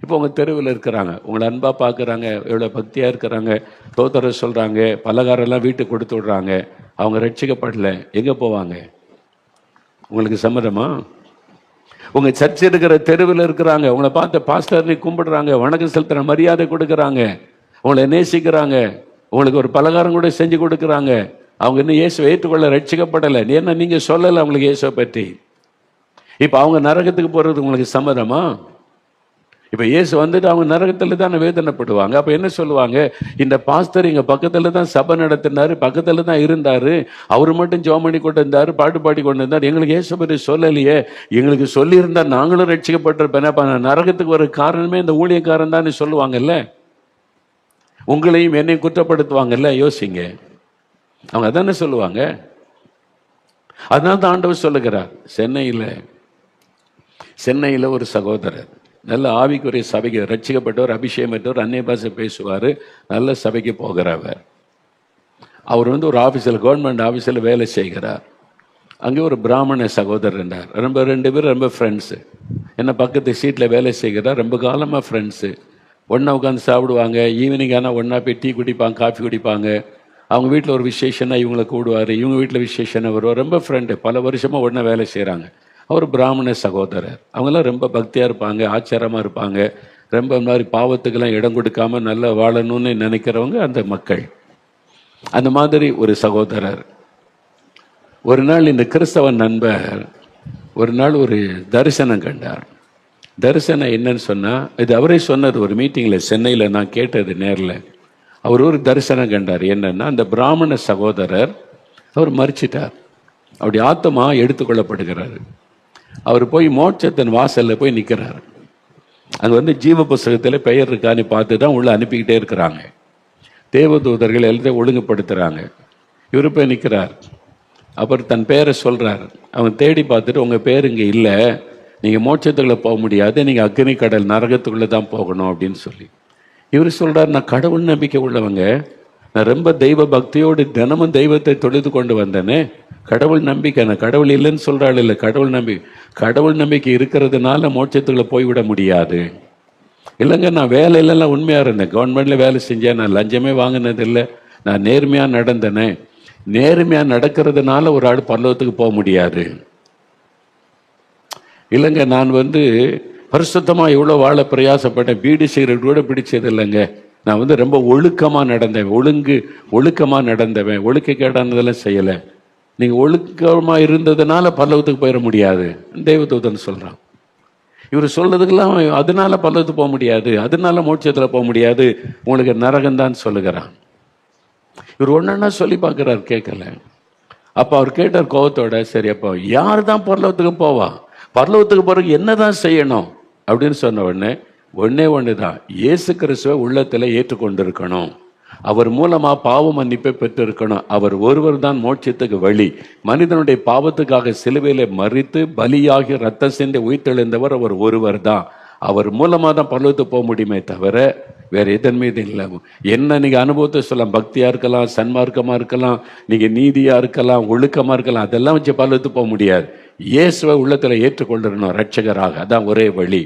இப்போ உங்கள் தெருவில் இருக்கிறாங்க, உங்களை அன்பாக பார்க்குறாங்க, எவ்வளோ பக்தியாக இருக்கிறாங்க, தோத்தர சொல்கிறாங்க, பலகாரெல்லாம் வீட்டுக்கு கொடுத்து விட்றாங்க, அவங்க ரட்சிக்கப்படலை, எங்கே போவாங்க? உங்களுக்கு சம்மதமா? உங்கள் சர்ச் இருக்கிற தெருவில் இருக்கிறாங்க, உங்களை பார்த்து பாஸ்டர்னு கும்பிடுறாங்க, வணக்கம் செலுத்துகிற மரியாதை கொடுக்குறாங்க, உங்களை நேசிக்கிறாங்க, உங்களுக்கு ஒரு பலகாரம் கூட செஞ்சு கொடுக்குறாங்க, அவங்க இன்னும் இயேசுவை ஏற்றுக்கொள்ள ரட்சிக்கப்படலை. ஏன்னா நீங்கள் சொல்லலை அவங்களுக்கு இயேசுவை பற்றி. இப்போ அவங்க நரகத்துக்கு போகிறது உங்களுக்கு சம்மதமா? இப்போ இயேசு வந்துட்டு அவங்க நரகத்தில் தானே வேதனைப்படுவாங்க. அப்போ என்ன சொல்லுவாங்க? இந்த பாஸ்டர் எங்கள் பக்கத்தில் தான் சபை நடத்தினார், பக்கத்தில் தான் இருந்தார், அவர் மட்டும் ஜெபம் பண்ணி கொண்டு இருந்தார், பாட்டு பாடி கொண்டு இருந்தார், எங்களுக்கு இயேசு பற்றி சொல்லலையே, எங்களுக்கு சொல்லியிருந்தால் நாங்களும் ரட்சிக்கப்பட்டிருப்பேன். அப்போ நரகத்துக்கு ஒரு காரணமே இந்த ஊழியக்காரன் தான் சொல்லுவாங்கல்ல, உங்களையும் என்னையும் குற்றப்படுத்துவாங்கல்ல. யோசிங்க, அவங்க அதானே சொல்லுவாங்க. அதனால தான் ஆண்டவர் சொல்லுகிறார். சென்னையில் ஒரு சகோதரர் நல்ல ஆவிக்குரிய சபைக்கு ரட்சிக்கப்பட்டவர், அபிஷேகம் பெற்றவர், அந்நிய பாஷை பேசுவார், நல்ல சபைக்கு போகிறவர். அவர் ஒரு ஆஃபீஸில், கவர்மெண்ட் ஆஃபீஸில் வேலை செய்கிறார். அங்கே ஒரு பிராமண சகோதரர் இருந்தார். 2 பேர் ரொம்ப ஃப்ரெண்ட்ஸு. என்ன பக்கத்து சீட்டில் வேலை செய்கிறார், ரொம்ப காலமாக ஃப்ரெண்ட்ஸு. ஒன்றா உட்காந்து சாப்பிடுவாங்க, ஈவினிங் ஆனால் ஒன்றா போய் டீ குடிப்பாங்க, காஃபி குடிப்பாங்க. அவங்க வீட்டில் ஒரு விசேஷனா இவங்களை கூடுவார், இவங்க வீட்டில் விசேஷனா வருவார். ரொம்ப ஃப்ரெண்டு, பல வருஷமாக ஒன்றா வேலை செய்கிறாங்க. அவர் பிராமண சகோதரர். அவங்கெல்லாம் ரொம்ப பக்தியாக இருப்பாங்க, ஆச்சாரமாக இருப்பாங்க, ரொம்ப மாதிரி பாவத்துக்கெல்லாம் இடம் கொடுக்காம நல்லா வாழணும்னு நினைக்கிறவங்க அந்த மக்கள். அந்த மாதிரி ஒரு சகோதரர். ஒரு நாள் இந்த கிறிஸ்தவ நண்பர் ஒரு நாள் ஒரு தரிசனம் கண்டார். தரிசனம் என்னன்னு சொன்னால், இது அவரே சொன்னது ஒரு மீட்டிங்கில் சென்னையில், நான் கேட்டது நேரில். அவர் ஒரு தரிசனம் கண்டார். என்னன்னா, அந்த பிராமண சகோதரர் அவர் மரிச்சிட்டார், அவருடைய ஆத்மா எடுத்துக்கொள்ளப்படுகிறாரு. அவர் போய் மோட்சத்தின் வாசலில் போய் நிற்கிறார். அங்கே ஜீவ புஸ்தகத்தில் பெயர் இருக்கான்னு பார்த்து தான் உள்ளே அனுப்பிக்கிட்டே இருக்கிறாங்க. தேவதூதர்கள் எல்லாத்தையும் ஒழுங்குபடுத்துகிறாங்க. இவர் போய் நிற்கிறார். அப்புறம் தன் பேரை சொல்கிறார். அவங்க தேடி பார்த்துட்டு, உங்கள் பேர் இங்கே இல்லை, நீங்கள் மோட்சத்துக்குள்ளே போக முடியாது, நீங்கள் அக்னி கடல் நரகத்துக்குள்ளே தான் போகணும் அப்படின்னு சொல்லி. இவர் சொல்கிறார், நான் கடவுள் நம்பிக்கை உள்ளவங்க, நான் ரொம்ப தெய்வ பக்தியோடு தினமும் தெய்வத்தை தொழுது கொண்டு வந்தேனே, கடவுள் நம்பிக்கை, நான் கடவுள் இல்லைன்னு சொல்கிறாள் இல்லை, கடவுள் நம்பிக்கை இருக்கிறதுனால மோட்சத்துக்குள்ள போய்விட முடியாது. இல்லைங்க, நான் வேலையிலலாம் உண்மையாக இருந்தேன், கவர்மெண்ட்டில் வேலை செஞ்சேன், நான் லஞ்சமே வாங்கினதில்லை, நான் நேர்மையாக நடந்தேனே, நேர்மையாக நடக்கிறதுனால ஒரு ஆள் பரலோகத்துக்கு போக முடியாது. இல்லைங்க, நான் பரிசுத்தமாக எவ்வளோ வாழ பிரயாசப்பட்டேன், பீடி சிகரெட் கூட பிடிச்சது இல்லைங்க, நான் ரொம்ப ஒழுக்கமாக நடந்தேன், ஒழுக்கமாக நடந்தவன், ஒழுக்கக்கேடானதெல்லாம் செய்யலை. நீங்கள் ஒழுக்கமாக இருந்ததுனால பரலோகத்துக்கு போயிட முடியாது தேவதூதன் சொல்கிறான். இவர் சொல்றதுக்கெல்லாம் அதனால பரலோகத்துக்கு போக முடியாது, அதனால மோட்சத்தில் போக முடியாது, உங்களுக்கு நரகம்தான் சொல்லுகிறான். இவர் ஒன்னா சொல்லி பார்க்குறாரு, கேட்கல. அப்போ அவர் கேட்டார் கோபத்தோட, சரி அப்போ யார் தான் பரலோகத்துக்கு போவா, பரலோகத்துக்கு போறதுக்கு என்னதான் செய்யணும் அப்படின்னு சொன்ன ஒன்னே ஒண்ணுதான், இயேசு கிறிஸ்துவை உள்ளத்தில் ஏற்றுக்கொண்டிருக்கணும், அவர் மூலமா பாவ மன்னிப்பை பெற்றிருக்கணும். அவர் ஒருவர் தான் மோட்சத்துக்கு வழி. மனிதனுடைய பாவத்துக்காக சிலுவையில மரித்து பலியாகி ரத்த சிந்தி உயிர்த்தெழுந்தவர் அவர் ஒருவர் தான். அவர் மூலமா தான் பரலோகத்துக்கு போக முடியுமே தவிர வேற எதன் மீது இல்லை. என்ன நீங்க அனுபவத்தை சொல்லலாம், பக்தியா இருக்கலாம், சன்மார்க்கமா இருக்கலாம், நீங்க நீதியா இருக்கலாம், ஒழுக்கமா இருக்கலாம், அதெல்லாம் வச்சு பரலோகத்துக்கு போக முடியாது. இயேசுவை உள்ளத்துல ஏற்றுக்கொள்ளணும் ரட்சகராக, அதான் ஒரே வழி.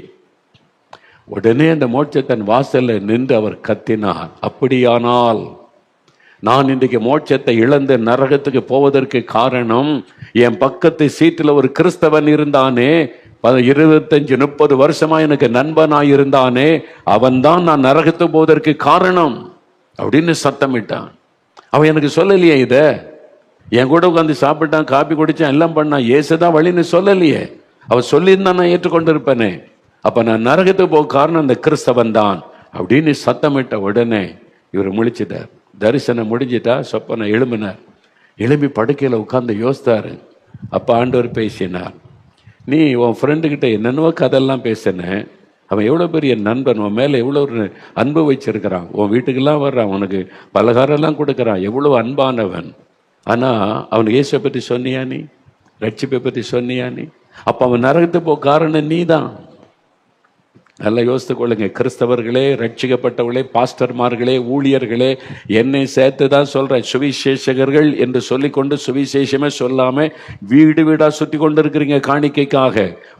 உடனே அந்த மோட்சத்தின் வாசல்ல நின்று அவர் கத்தினார், அப்படியானால் நான் இன்றைக்கு மோட்சத்தை இழந்து நரகத்துக்கு போவதற்கு காரணம், என் பக்கத்து சீட்டில் ஒரு கிறிஸ்தவன் இருந்தானே, 25-30 வருஷமா எனக்கு நண்பனாய் இருந்தானே, அவன் தான் நான் நரகத்துக்கு போவதற்கு காரணம் அப்படின்னு சத்தமிட்டான். அவன் எனக்கு சொல்லலையே, இத என் கூட உட்காந்து சாப்பிட்டான், காப்பி குடிச்சான், எல்லாம் பண்ணான், இயேசுதான் வழின்னு சொல்லலையே. அவன் சொல்லியிருந்தான், நான் ஏற்றுக்கொண்டிருப்பேனே. அப்ப நான் நரகத்துக்கு போக காரணம் அந்த கிறிஸ்தவன் தான் அப்படின்னு சத்தமிட்ட உடனே இவர் முழிச்சிட்டார். தரிசனம் முடிஞ்சிட்டா, சொப்பனை எழும்பினார். எழும்பி படுக்கையில உட்கார்ந்து யோசித்தாரு. அப்ப ஆண்டவர் பேசினார், நீ உன் ஃப்ரெண்டு கிட்ட என்னென்னவோ கதெல்லாம் பேசின, அவன் எவ்வளோ பெரிய நண்பன், உன் மேலே எவ்வளோ ஒரு அன்பு வச்சிருக்கிறான், உன் வீட்டுக்கெல்லாம் வர்றான், உனக்கு பலகாரம்லாம் கொடுக்குறான், எவ்வளோ அன்பானவன். ஆனால் அவனுக்கு இயேசுவை பற்றி சொன்னியா நீ? ரட்சிப்பை பற்றி சொன்னியா நீ? அப்போ அவன் நரகத்து போ காரணம் நீ தான். நல்லா யோசித்து கொள்ளுங்க. கிறிஸ்தவர்களே, ரட்சிக்கப்பட்டவர்களே, பாஸ்டர்மார்களே, ஊழியர்களே, என்னை சேர்த்து தான் சொல்றேன். சுவிசேஷகர்கள் என்று சொல்லிக்கொண்டு சுவிசேஷமே சொல்லாம வீடு வீடா சுத்தி கொண்டு இருக்கிறீங்க காணிக்கைக்காக.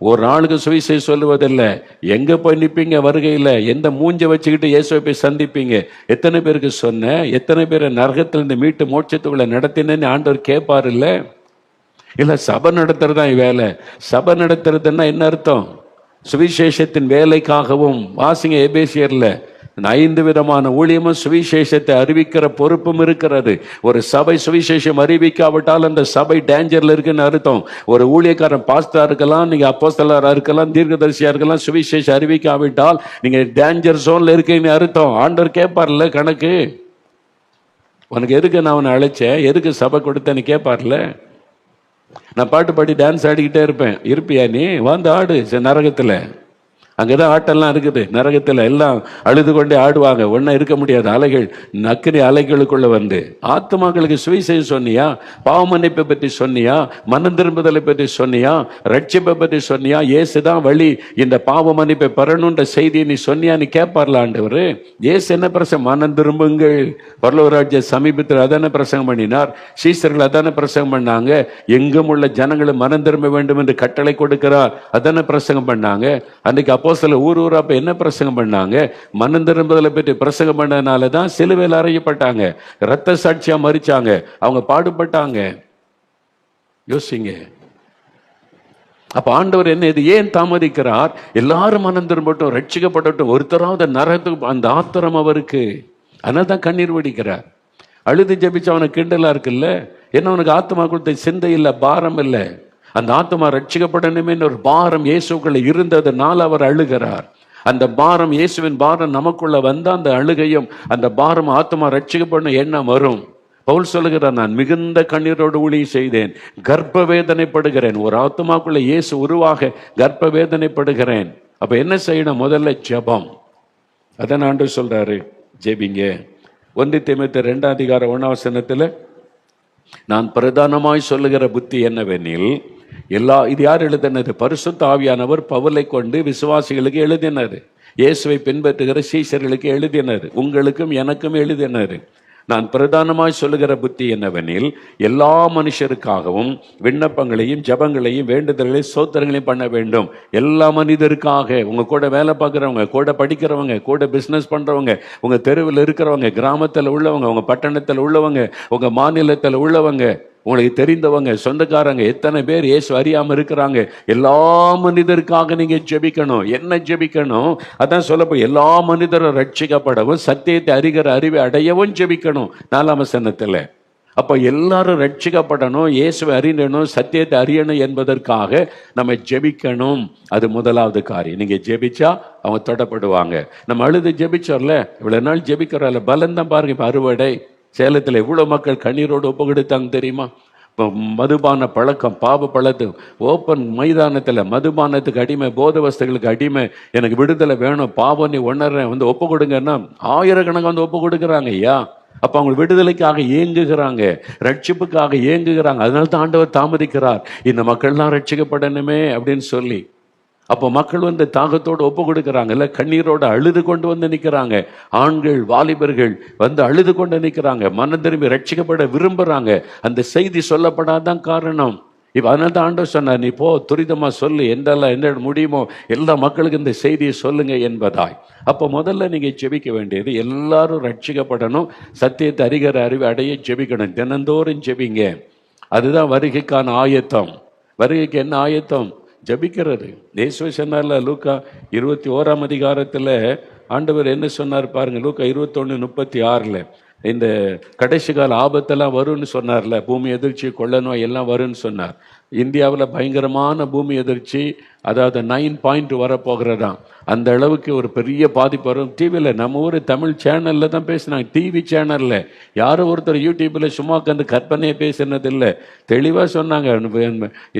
ஒரு நாளுக்கு சுவிசேஷம் சொல்லுவதில்லை. எங்க போய் நிற்பீங்க வருகையில்? எந்த மூஞ்ச வச்சுக்கிட்டு இயேசுவை போய் சந்திப்பீங்க? எத்தனை பேருக்கு சொன்ன? எத்தனை பேரை நரகத்திலிருந்து மீட்டு மோட்சத்துக்குள்ள நடத்தினேன்னு ஆண்டவர் கேட்பார் இல்ல? இல்ல சபை நடத்துறதா வேலை. சபை நடத்துறதுன்னா என்ன அர்த்தம்? சுவிசேஷத்தின் வேலைக்காகவும். வாசிங்க எபேசியர்ல 5 விதமான ஊழியமும் சுவிசேஷத்தை அறிவிக்கிற பொறுப்பும் இருக்கிறது. ஒரு சபை சுவிசேஷம் அறிவிக்காவிட்டால் அந்த சபை டேஞ்சர்ல இருக்குன்னு அர்த்தம். ஒரு ஊழியக்காரன் பாஸ்டரா இருக்கலாம், நீங்க அப்போஸ்தலரா இருக்கலாம், தீர்க்கதரிசியா இருக்கலாம், சுவிசேஷம் அறிவிக்காவிட்டால் நீங்க டேஞ்சர் ஜோன்ல இருக்கீங்கன்னு அர்த்தம். ஆண்டவர் கேட்பார்ல கணக்கு. உனக்கு எதுக்கு நான் அவனை அழைச்சேன், எதுக்கு சபை கொடுத்தேன்னு கேட்பார்ல. நான் பாட்டு பாடி டான்ஸ் ஆடிக்கிட்டே இருப்பேன். இருப்பியா நீ? வந்து ஆடு நரகத்தில். அங்கேதான் ஆட்டெல்லாம் இருக்குது. நரகத்தில் எல்லாம் அழுது கொண்டே ஆடுவாங்க. ஒன்றா இருக்க முடியாது. அலைகள், நக்கினி அலைகளுக்குள்ள வந்து. ஆத்மாக்களுக்கு சுவிசேஷம் சொன்னியா? பாவ மன்னிப்பை பற்றி சொன்னியா? மனம் திரும்புதலை பற்றி சொன்னியா? ரட்சிப்பை பற்றி சொன்னியா? இயேசுதான் வழி, இந்த பாவ மன்னிப்பை பெறணுன்ற செய்தியை நீ சொன்னியா? நீ கேட்பார்ல ஆண்டவர். இயேசு என்ன பிரசங்கம்? மனம் திரும்புங்கள், பரலோகராஜ்ய சமீபத்தில் அதான பிரசங்கம் பண்ணினார். சீசர்கள் அதான பிரசங்கம் பண்ணாங்க. எங்கும் உள்ள ஜனங்களும் மனம் திரும்ப வேண்டும் என்று கட்டளை கொடுக்கிறார். அதான பிரசங்கம் பண்ணாங்க. அன்னைக்கு அப்போஸ்தலர் ஊர் ஊரா என்ன பிரசங்கம் பண்ணாங்க? மனம் திரும்புதலை பற்றி பிரசங்கம் பண்ணதுனால தான் சிலுவையில் அறையப்பட்டாங்க, இரத்த சாட்சியா மரிச்சாங்க, அவங்க பாடுபட்டாங்க. யோசிங்க. அப்ப ஆண்டவர் என்ன இது ஏன் தாமதிக்கிறார்? எல்லாரும் மனம் திரும்பட்டும், ரட்சிக்கப்படட்டும், ஒருத்தராவது நரகத்துக்கு அந்த ஆத்திரம் அவருக்கு. அதனால தான் கண்ணீர் வடிக்கிறார். அழுது ஜெபிச்சு அவனுக்கு கிண்டலா இருக்குல்ல. என்ன அவனுக்கு ஆத்மா கொடுத்த சிந்தை இல்லை, பாரம் இல்லை. அந்த ஆத்மா ரட்சிக்கப்படணுமே ஒரு பாரம் இயேசுக்குள்ள இருந்ததுனால அவர் அழுகிறார். அந்த பாரம், இயேசுவின் பாரம் நமக்குள்ள வந்தா அந்த அழுகையும் அந்த பாரம் ஆத்மா ரட்சிக்கப்படணும் எண்ணம் வரும். பவுல் சொல்லுகிறார், நான் மிகுந்த கண்ணீரோடு ஊழியம் செய்தேன், கர்ப்ப வேதனைப்படுகிறேன். ஒரு ஆத்மாக்குள்ள இயேசு உருவாக கர்ப்ப வேதனைப்படுகிறேன். அப்ப என்ன செய்யணும்? முதல்ல ஜெபம். அதான் ஆண்டவர் சொல்றாரு, ஜெபிங்க. 1 தீமோத்தேயு 2:1 நான் பிரதானமாய் சொல்லுகிற புத்தி என்னவெனில், இது யார் எழுதினது? பரிசுத்த ஆவியானவர் பவுலை கொண்டு விசுவாசிகளுக்கு எழுதினார். இயேசுவை பின்பற்றுகிற சீஷர்களுக்கு எழுதினார். உங்களுக்கும் எனக்கும் எழுதினார். நான் பிரதானமாய் சொல்லுகிற புத்தி என்னவெனில், எல்லா மனுஷருக்காகவும் விண்ணப்பங்களையும் ஜபங்களையும் வேண்டுதல்களையும் சோத்திரங்களையும் பண்ண வேண்டும். எல்லா மனிதருக்காக, உங்க கூட வேலை பார்க்குறவங்க, கூட படிக்கிறவங்க, கூட பிஸ்னஸ் பண்றவங்க, உங்க தெருவில் இருக்கிறவங்க, கிராமத்தில் உள்ளவங்க, உங்க பட்டணத்தில் உள்ளவங்க, உங்க மாநிலத்தில் உள்ளவங்க, உங்களுக்கு தெரிந்தவங்க, சொந்தக்காரங்க, எத்தனை பேர் இயேசு அறியாம இருக்கிறாங்க, எல்லா மனிதருக்காக நீங்க ஜெபிக்கணும். என்ன ஜெபிக்கணும்? அதான் சொல்லப்போ எல்லா மனிதரும் ரட்சிக்கப்படவும் சத்தியத்தை அறிகிற அறிவை அடையவும் ஜெபிக்கணும் 4ஆம் வசனத்துல. அப்ப எல்லாரும் ரட்சிக்கப்படணும், இயேசுவை அறியணும், சத்தியத்தை அறியணும் என்பதற்காக நம்ம ஜெபிக்கணும். அது முதலாவது காரியம். நீங்க ஜெபிச்சா அவங்க தொடப்படுவாங்க. நம்ம அழுது ஜெபிச்சோம்ல, இவ்வளவு நாள் ஜெபிக்கிறோம்ல, பலன் தான் பாருங்க. இப்ப அறுவடை. சேலத்தில் எவ்வளவு மக்கள் கண்ணீரோடு ஒப்பு கொடுத்தாங்க தெரியுமா? இப்போ மதுபான பழக்கம், பாவ பழத்து ஓப்பன் மைதானத்தில் மதுபானத்துக்கு அடிமை, போத வஸ்துகளுக்கு அடிமை, எனக்கு விடுதலை வேணும், பாவம் நீ உணர்றேன், வந்து ஒப்பு கொடுங்கன்னா ஆயிரக்கணக்காக வந்து ஒப்பு கொடுக்குறாங்க ஐயா. அப்ப அவங்க விடுதலைக்காக ஏங்குகிறாங்க, ரட்சிப்புக்காக ஏங்குகிறாங்க. அதனால தான் ஆண்டவர் தாமதிக்கிறார், இந்த மக்கள்லாம் ரட்சிக்கப்படணுமே அப்படின்னு சொல்லி. அப்போ மக்கள் வந்து தாகத்தோடு ஒப்பு கொடுக்குறாங்கல்ல, கண்ணீரோடு அழுது கொண்டு வந்து நிற்கிறாங்க. ஆண்கள், வாலிபர்கள் வந்து அழுது கொண்டு நிற்கிறாங்க, மனம் திரும்பி ரட்சிக்கப்பட விரும்புறாங்க. அந்த செய்தி சொல்லப்படாதான் காரணம். இப்போ அதனால தான் ஆண்டவர் சொன்னார், நீ போ, துரிதமா சொல்லு, என்ன முடியுமோ எல்லா மக்களுக்கு இந்த செய்தியை சொல்லுங்க என்பதாய். அப்போ முதல்ல நீங்க ஜெபிக்க வேண்டியது, எல்லாரும் ரட்சிக்கப்படணும், சத்தியத்தை அறிகிற அறிவை அடைய ஜெபிக்கணும். தினந்தோறும் ஜெபிங்க. அதுதான் வருகைக்கான ஆயத்தம். வருகைக்கு என்ன ஆயத்தம்? ஜபிக்கிறது. இயேசு சொன்னார்ல, லூக்கா 21 ஆண்டவர் என்ன சொன்னார் பாருங்க. லூக்கா 21:36 இந்த கடைசி கால ஆபத்தெல்லாம் வரும்னு சொன்னார்ல, பூமி எதிர்ச்சி, கொள்ள நோய் எல்லாம் வரும்னு சொன்னார். இந்தியாவில் பயங்கரமான பூமி எதிர்ச்சி, அதாவது 9 வரப்போகிறதாம். அந்த அளவுக்கு ஒரு பெரிய பாதிப்பு வரும். டிவியில் நம்ம ஊர் தமிழ் சேனலில் தான் பேசினாங்க, டிவி சேனலில். யாரும் ஒருத்தர் யூடியூப்பில் சும்மா உட்காந்து கற்பனையை பேசினது இல்லை. தெளிவாக சொன்னாங்க.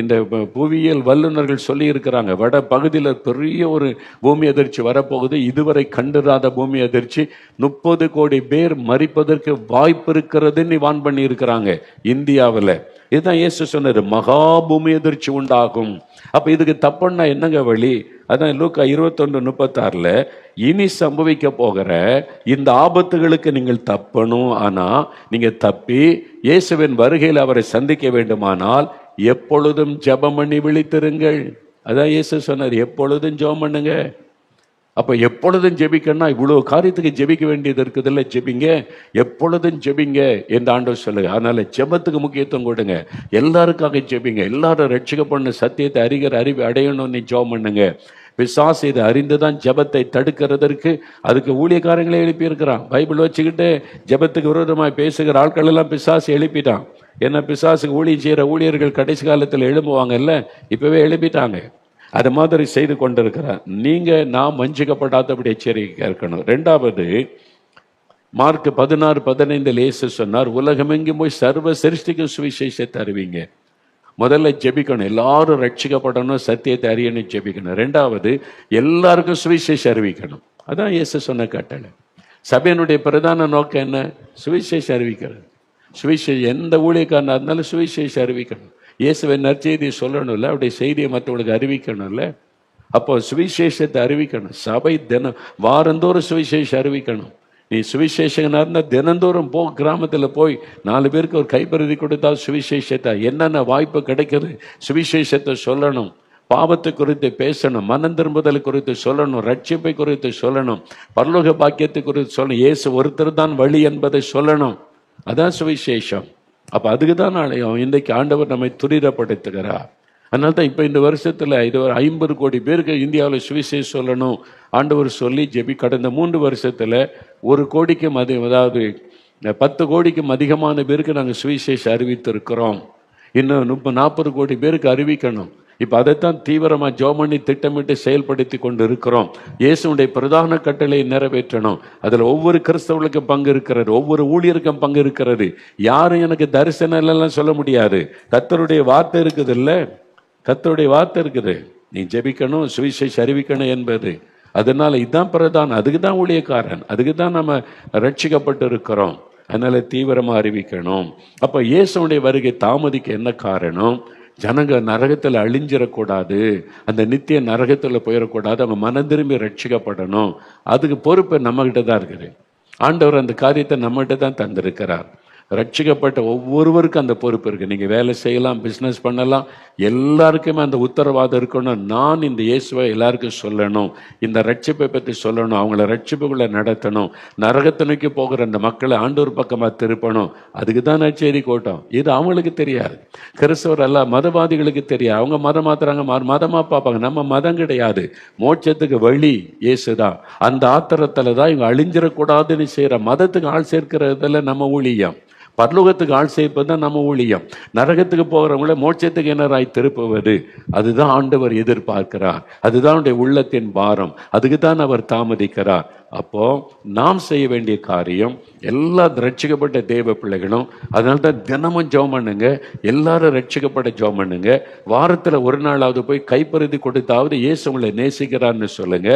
இந்த புவியியல் வல்லுநர்கள் சொல்லி இருக்கிறாங்க, வட பகுதியில் பெரிய ஒரு பூமி அதிர்ச்சி வரப்போகுது. இதுவரை கண்டிராத பூமி அதிர்ச்சி, 30 கோடி பேர் மரிப்பதற்கு வாய்ப்பு இருக்கிறதுன்னு வான் பண்ணி இருக்கிறாங்க இந்தியாவில். இதுதான் இயேசு சொன்னார், மகா பூமி அதிர்ச்சி உண்டாகும். அப்ப இதுக்கு தப்புன்னா என்னங்க வழி? அதான் லூக்கா 21:36 இனி சம்பவிக்க போகிற இந்த ஆபத்துகளுக்கு நீங்கள் தப்பணும். ஆனா நீங்க தப்பி இயேசுவின் வருகையில் அவரை சந்திக்க வேண்டுமானால் எப்பொழுதும் ஜெபம் பண்ணி விழித்திருங்கள். அதான் இயேசு சொன்னார், எப்பொழுதும் ஜெபம் பண்ணுங்க. அப்ப எப்பொழுதும் ஜெபிக்கணும்னா இவ்வளவு காரியத்துக்கு ஜெபிக்க வேண்டியது இருக்குது இல்லை? ஜெபிங்க, எப்பொழுதும் ஜெபிங்க என்று ஆண்டவர் சொல்லுங்க. அதனால ஜெபத்துக்கு முக்கியத்துவம் கொடுங்க. எல்லாருக்காக ஜெபிங்க. எல்லாரும் ரட்சிக்கப்பண்ண சத்தியத்தை அறிவு அடையணும்னு ஜெபம் பண்ணுங்க. பிசாசு இதை அறிந்துதான் ஜெபத்தை தடுக்கிறதற்கு அதுக்கு ஊழியக்காரங்களே எழுப்பி இருக்கிறான். பைபிள் வச்சுக்கிட்டு ஜெபத்துக்கு விரோதமாய் பேசுகிற ஆட்கள் எல்லாம் பிசாசு எழுப்பிட்டான். ஏன்னா பிசாசுக்கு ஊழியம் செய்யற ஊழியர்கள் கடைசி காலத்தில் எழும்புவாங்கல்ல, இப்பவே எழுப்பிட்டாங்க. அது மாதிரி செய்து கொண்டிருக்கிறார். நீங்க நாம் வஞ்சிக்கப்படாதபடி எச்சரிக்கை இருக்கணும். 2வது, மார்க் 16:15 இயேசு சொன்னார், உலகமெங்கும் போய் சர்வ சிருஷ்டிக்கும் சுவிசேஷத்தை அறிவிங்க. முதல்ல ஜெபிக்கணும், எல்லாரும் ரட்சிக்கப்படணும், சத்தியத்தை அறியணும், ஜெபிக்கணும். 2வது, எல்லாருக்கும் சுவிசேஷம் அறிவிக்கணும். அதான் இயேசு சொன்ன கட்டளை. சபையினுடைய பிரதான நோக்கம் என்ன? சுவிசேஷம் அறிவிக்கிறது. சுவிசேஷம் எந்த ஊழியக்காரனா இருந்தாலும் சுவிசேஷம் அறிவிக்கணும். இயேசுவை நற்செய்தியை சொல்லணும்ல, அவருடைய செய்தியை மற்றவங்களுக்கு அறிவிக்கணும்ல. அப்போ சுவிசேஷத்தை அறிவிக்கணும். சபை தினம் வாரந்தோறும் சுவிசேஷம் அறிவிக்கணும். நீ சுவிசேஷகனா இருந்தால் தினந்தோறும் கிராமத்தில் போய் 4 பேருக்கு ஒரு கைப்பறுதி கொடுத்தா சுவிசேஷத்தை, என்னென்ன வாய்ப்பு கிடைக்குது சுவிசேஷத்தை சொல்லணும். பாவத்தை குறித்து பேசணும், மனம் திரும்புதல் குறித்து சொல்லணும், ரட்சிப்பை குறித்து சொல்லணும், பரலோக பாக்கியத்தை குறித்து சொல்லணும், இயேசு ஒருத்தர் தான் வழி என்பதை சொல்லணும். அதான் சுவிசேஷம். அப்ப அதுக்கு தான் இன்றைக்கு ஆண்டவர் நம்மை துரிதப்படுத்துகிறார். அதனால தான் இப்போ இந்த வருஷத்துல இது 50 கோடி பேருக்கு இந்தியாவில் சுவிசேஷம் சொல்லணும் ஆண்டவர் சொல்லி கடந்த 3 வருஷத்துல 1 கோடிக்கும் அதாவது 10 கோடிக்கும் அதிகமான பேருக்கு நாங்கள் சுவிசேஷம் அறிவித்திருக்கிறோம். இன்னும் 30-40 கோடி பேருக்கு அறிவிக்கணும். இப்ப அதைத்தான் தீவிரமா ஜெபம் பண்ணி திட்டமிட்டு செயல்படுத்தி கொண்டு இருக்கிறோம். இயேசுடைய பிரதான கட்டளையை நிறைவேற்றணும். அதுல ஒவ்வொரு கிறிஸ்தவர்களுக்கும் பங்கு இருக்கிறது, ஒவ்வொரு ஊழியருக்கும் பங்கு இருக்கிறது. யாரும் எனக்கு தரிசனம் எல்லாம் சொல்ல முடியாது. கர்த்தருடைய வார்த்தை இருக்குது இல்ல, கர்த்தருடைய வார்த்தை இருக்குது. நீ ஜெபிக்கணும், சுவிசேஷம் அறிவிக்கணும் என்பது. அதனால இதுதான் பிரதானம். அதுக்கு தான் ஊழியக்காரன், அதுக்கு தான் நம்ம ரட்சிக்கப்பட்டு இருக்கிறோம். அதனால தீவிரமா அறிவிக்கணும். அப்ப இயேசுடைய வருகை தாமதிக்க என்ன காரணம்? ஜனங்க நரகத்தில் அழிஞ்சிடக்கூடாது, அந்த நித்திய நரகத்தில் போயிடக்கூடாது, அவங்க மனம் திரும்பி ரட்சிக்கப்படணும். அதுக்கு பொறுப்பு நம்மகிட்ட தான் இருக்குது. ஆண்டவர் அந்த காரியத்தை நம்மகிட்ட தான் தந்திருக்கிறார். ரட்சிக்கப்பட்ட ஒவ்வொருவருக்கும் அந்த பொறுப்பு இருக்கு. நீங்க வேலை செய்யலாம், பிசினஸ் பண்ணலாம், எல்லாருக்குமே அந்த உத்தரவாதம் இருக்கணும். நான் இந்த இயேசுவை எல்லாருக்கும் சொல்லணும், இந்த ரட்சிப்பை பற்றி சொல்லணும், அவங்கள ரட்சிப்புக்குள்ள நடத்தணும், நரகத்தினுக்கு போகிற அந்த மக்களை ஆண்டவர் பக்கமா திருப்பணும். அதுக்கு தான் நற்செய்தி கூட்டம். இது அவங்களுக்கு தெரியாது. கிறிஸ்தவர் அல்ல, மதவாதிகளுக்கு தெரியாது. அவங்க மதம் மாத்துறாங்க, மதமா பார்ப்பாங்க. நம்ம மதம் கிடையாது, மோட்சத்துக்கு வழி இயேசுதான். அந்த ஆத்திரத்துல தான் இவங்க அழிஞ்சிடக்கூடாதுன்னு செய்யற மதத்துக்கு ஆள் சேர்க்கிறதுல நம்ம ஊழியம். பரலோகத்துக்கு ஆள் சேர்ப்பது தான் நம்ம ஊழியம். நரகத்துக்கு போகிறவங்கள மோட்சத்துக்கு என்னராய் திருப்புவது, அதுதான் ஆண்டவர் எதிர்பார்க்கிறார். அதுதான் அவருடைய உள்ளத்தின் பாரம். அதுக்கு தான் அவர் தாமதிக்கிறார். அப்போ நாம் செய்ய வேண்டிய காரியம், எல்லா ரட்சிக்கப்பட்ட தேவ பிள்ளைகளும் அதனால தான் தினமும் ஜெபம் பண்ணுங்க. எல்லாரும் ரட்சிக்கப்பட்ட ஜெபம் பண்ணுங்க. வாரத்தில் 1 நாளாவது போய் கைப்பறுதி கொடுத்தாவது இயேசு உங்களை நேசிக்கிறான்னு சொல்லுங்க.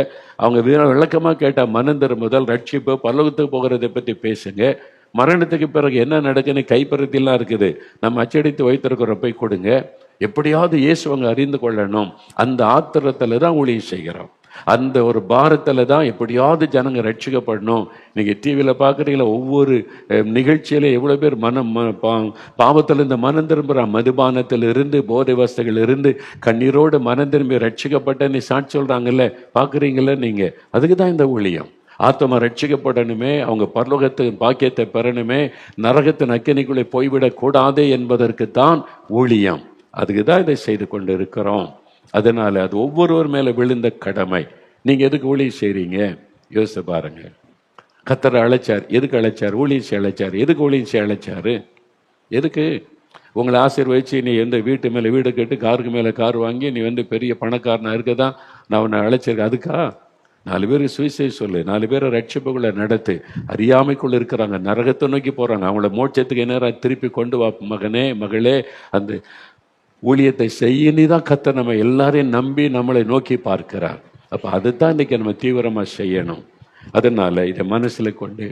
அவங்க விளக்கமா கேட்ட மனம் திரும்புதல், ரட்சிப்பு, பரலோகத்துக்கு போகிறதை பற்றி பேசுங்க. மரணத்துக்கு பிறகு என்ன நடக்குன்னு கைப்பறுத்திலாம் இருக்குது, நம்ம அச்சடித்து வைத்திருக்கிற போய் கொடுங்க. எப்படியாவது இயேசுவங்க அறிந்து கொள்ளணும். அந்த ஆத்திரத்துல தான் ஊழியம் செய்கிறோம். அந்த ஒரு பாரத்துல தான் எப்படியாவது ஜனங்க ரட்சிக்கப்படணும். நீங்க டிவியில பாக்குறீங்களா, ஒவ்வொரு நிகழ்ச்சியில எவ்வளவு பேர் பாவத்துல இருந்து மனம் திரும்புறான், மதுபானத்தில் இருந்து, போதை வஸ்துகள் இருந்து கண்ணீரோடு மனம் திரும்பி ரட்சிக்கப்பட்டன்னு சாட்சி சொல்றாங்கல்ல, பாக்குறீங்களா நீங்க? அதுக்கு தான் இந்த ஊழியம். ஆத்மா ரட்சிக்கப்படணுமே, அவங்க பரலோகத்தின் பாக்கியத்தை பெறணுமே, நரகத்தின் அக்கினிக்குள்ளே போய்விடக் கூடாது என்பதற்கு தான் ஊழியம். அதுக்கு தான் இதை செய்து கொண்டு இருக்கிறோம். அதனால அது ஒவ்வொருவர் மேல விழுந்த கடமை. நீங்க எதுக்கு ஊழியம் செய்றீங்க யோசிச்சு பாருங்க. கர்த்தர் அழைச்சார், எதுக்கு அழைச்சார்? ஊழியம் செய்ய அழைச்சார். எதுக்கு ஊழியம் செய்ய அழைச்சாரு? எதுக்கு? உங்களை ஆசீர்வதிச்சு நீ எந்த வீட்டு மேலே வீடு கட்டு, காருக்கு மேலே கார் வாங்கி நீ பெரிய பணக்காரனா இருக்கதான் நான் உன்னை அழைச்சிருக்கேன். அதுக்கா? 4 பேருக்கு சுவிசேஷம் சொல்லு, 4 பேரை ரட்சிப்புக்குள்ள நடத்து. அறியாமைக்குள்ள இருக்கிறாங்க, நரகத்தை நோக்கி போறாங்க, அவங்கள மோட்சத்துக்கு நேரம் திருப்பி கொண்டு வா. மகனே மகளே, அந்த ஊழியத்தை செய்ய நீ தான் கத்த நம்ம எல்லாரையும் நம்பி நம்மளை நோக்கி பார்க்கிறார். அப்ப அதுதான் இன்னைக்கு நம்ம தீவிரமா செய்யணும். அதனால இதை மனசுல கொண்டு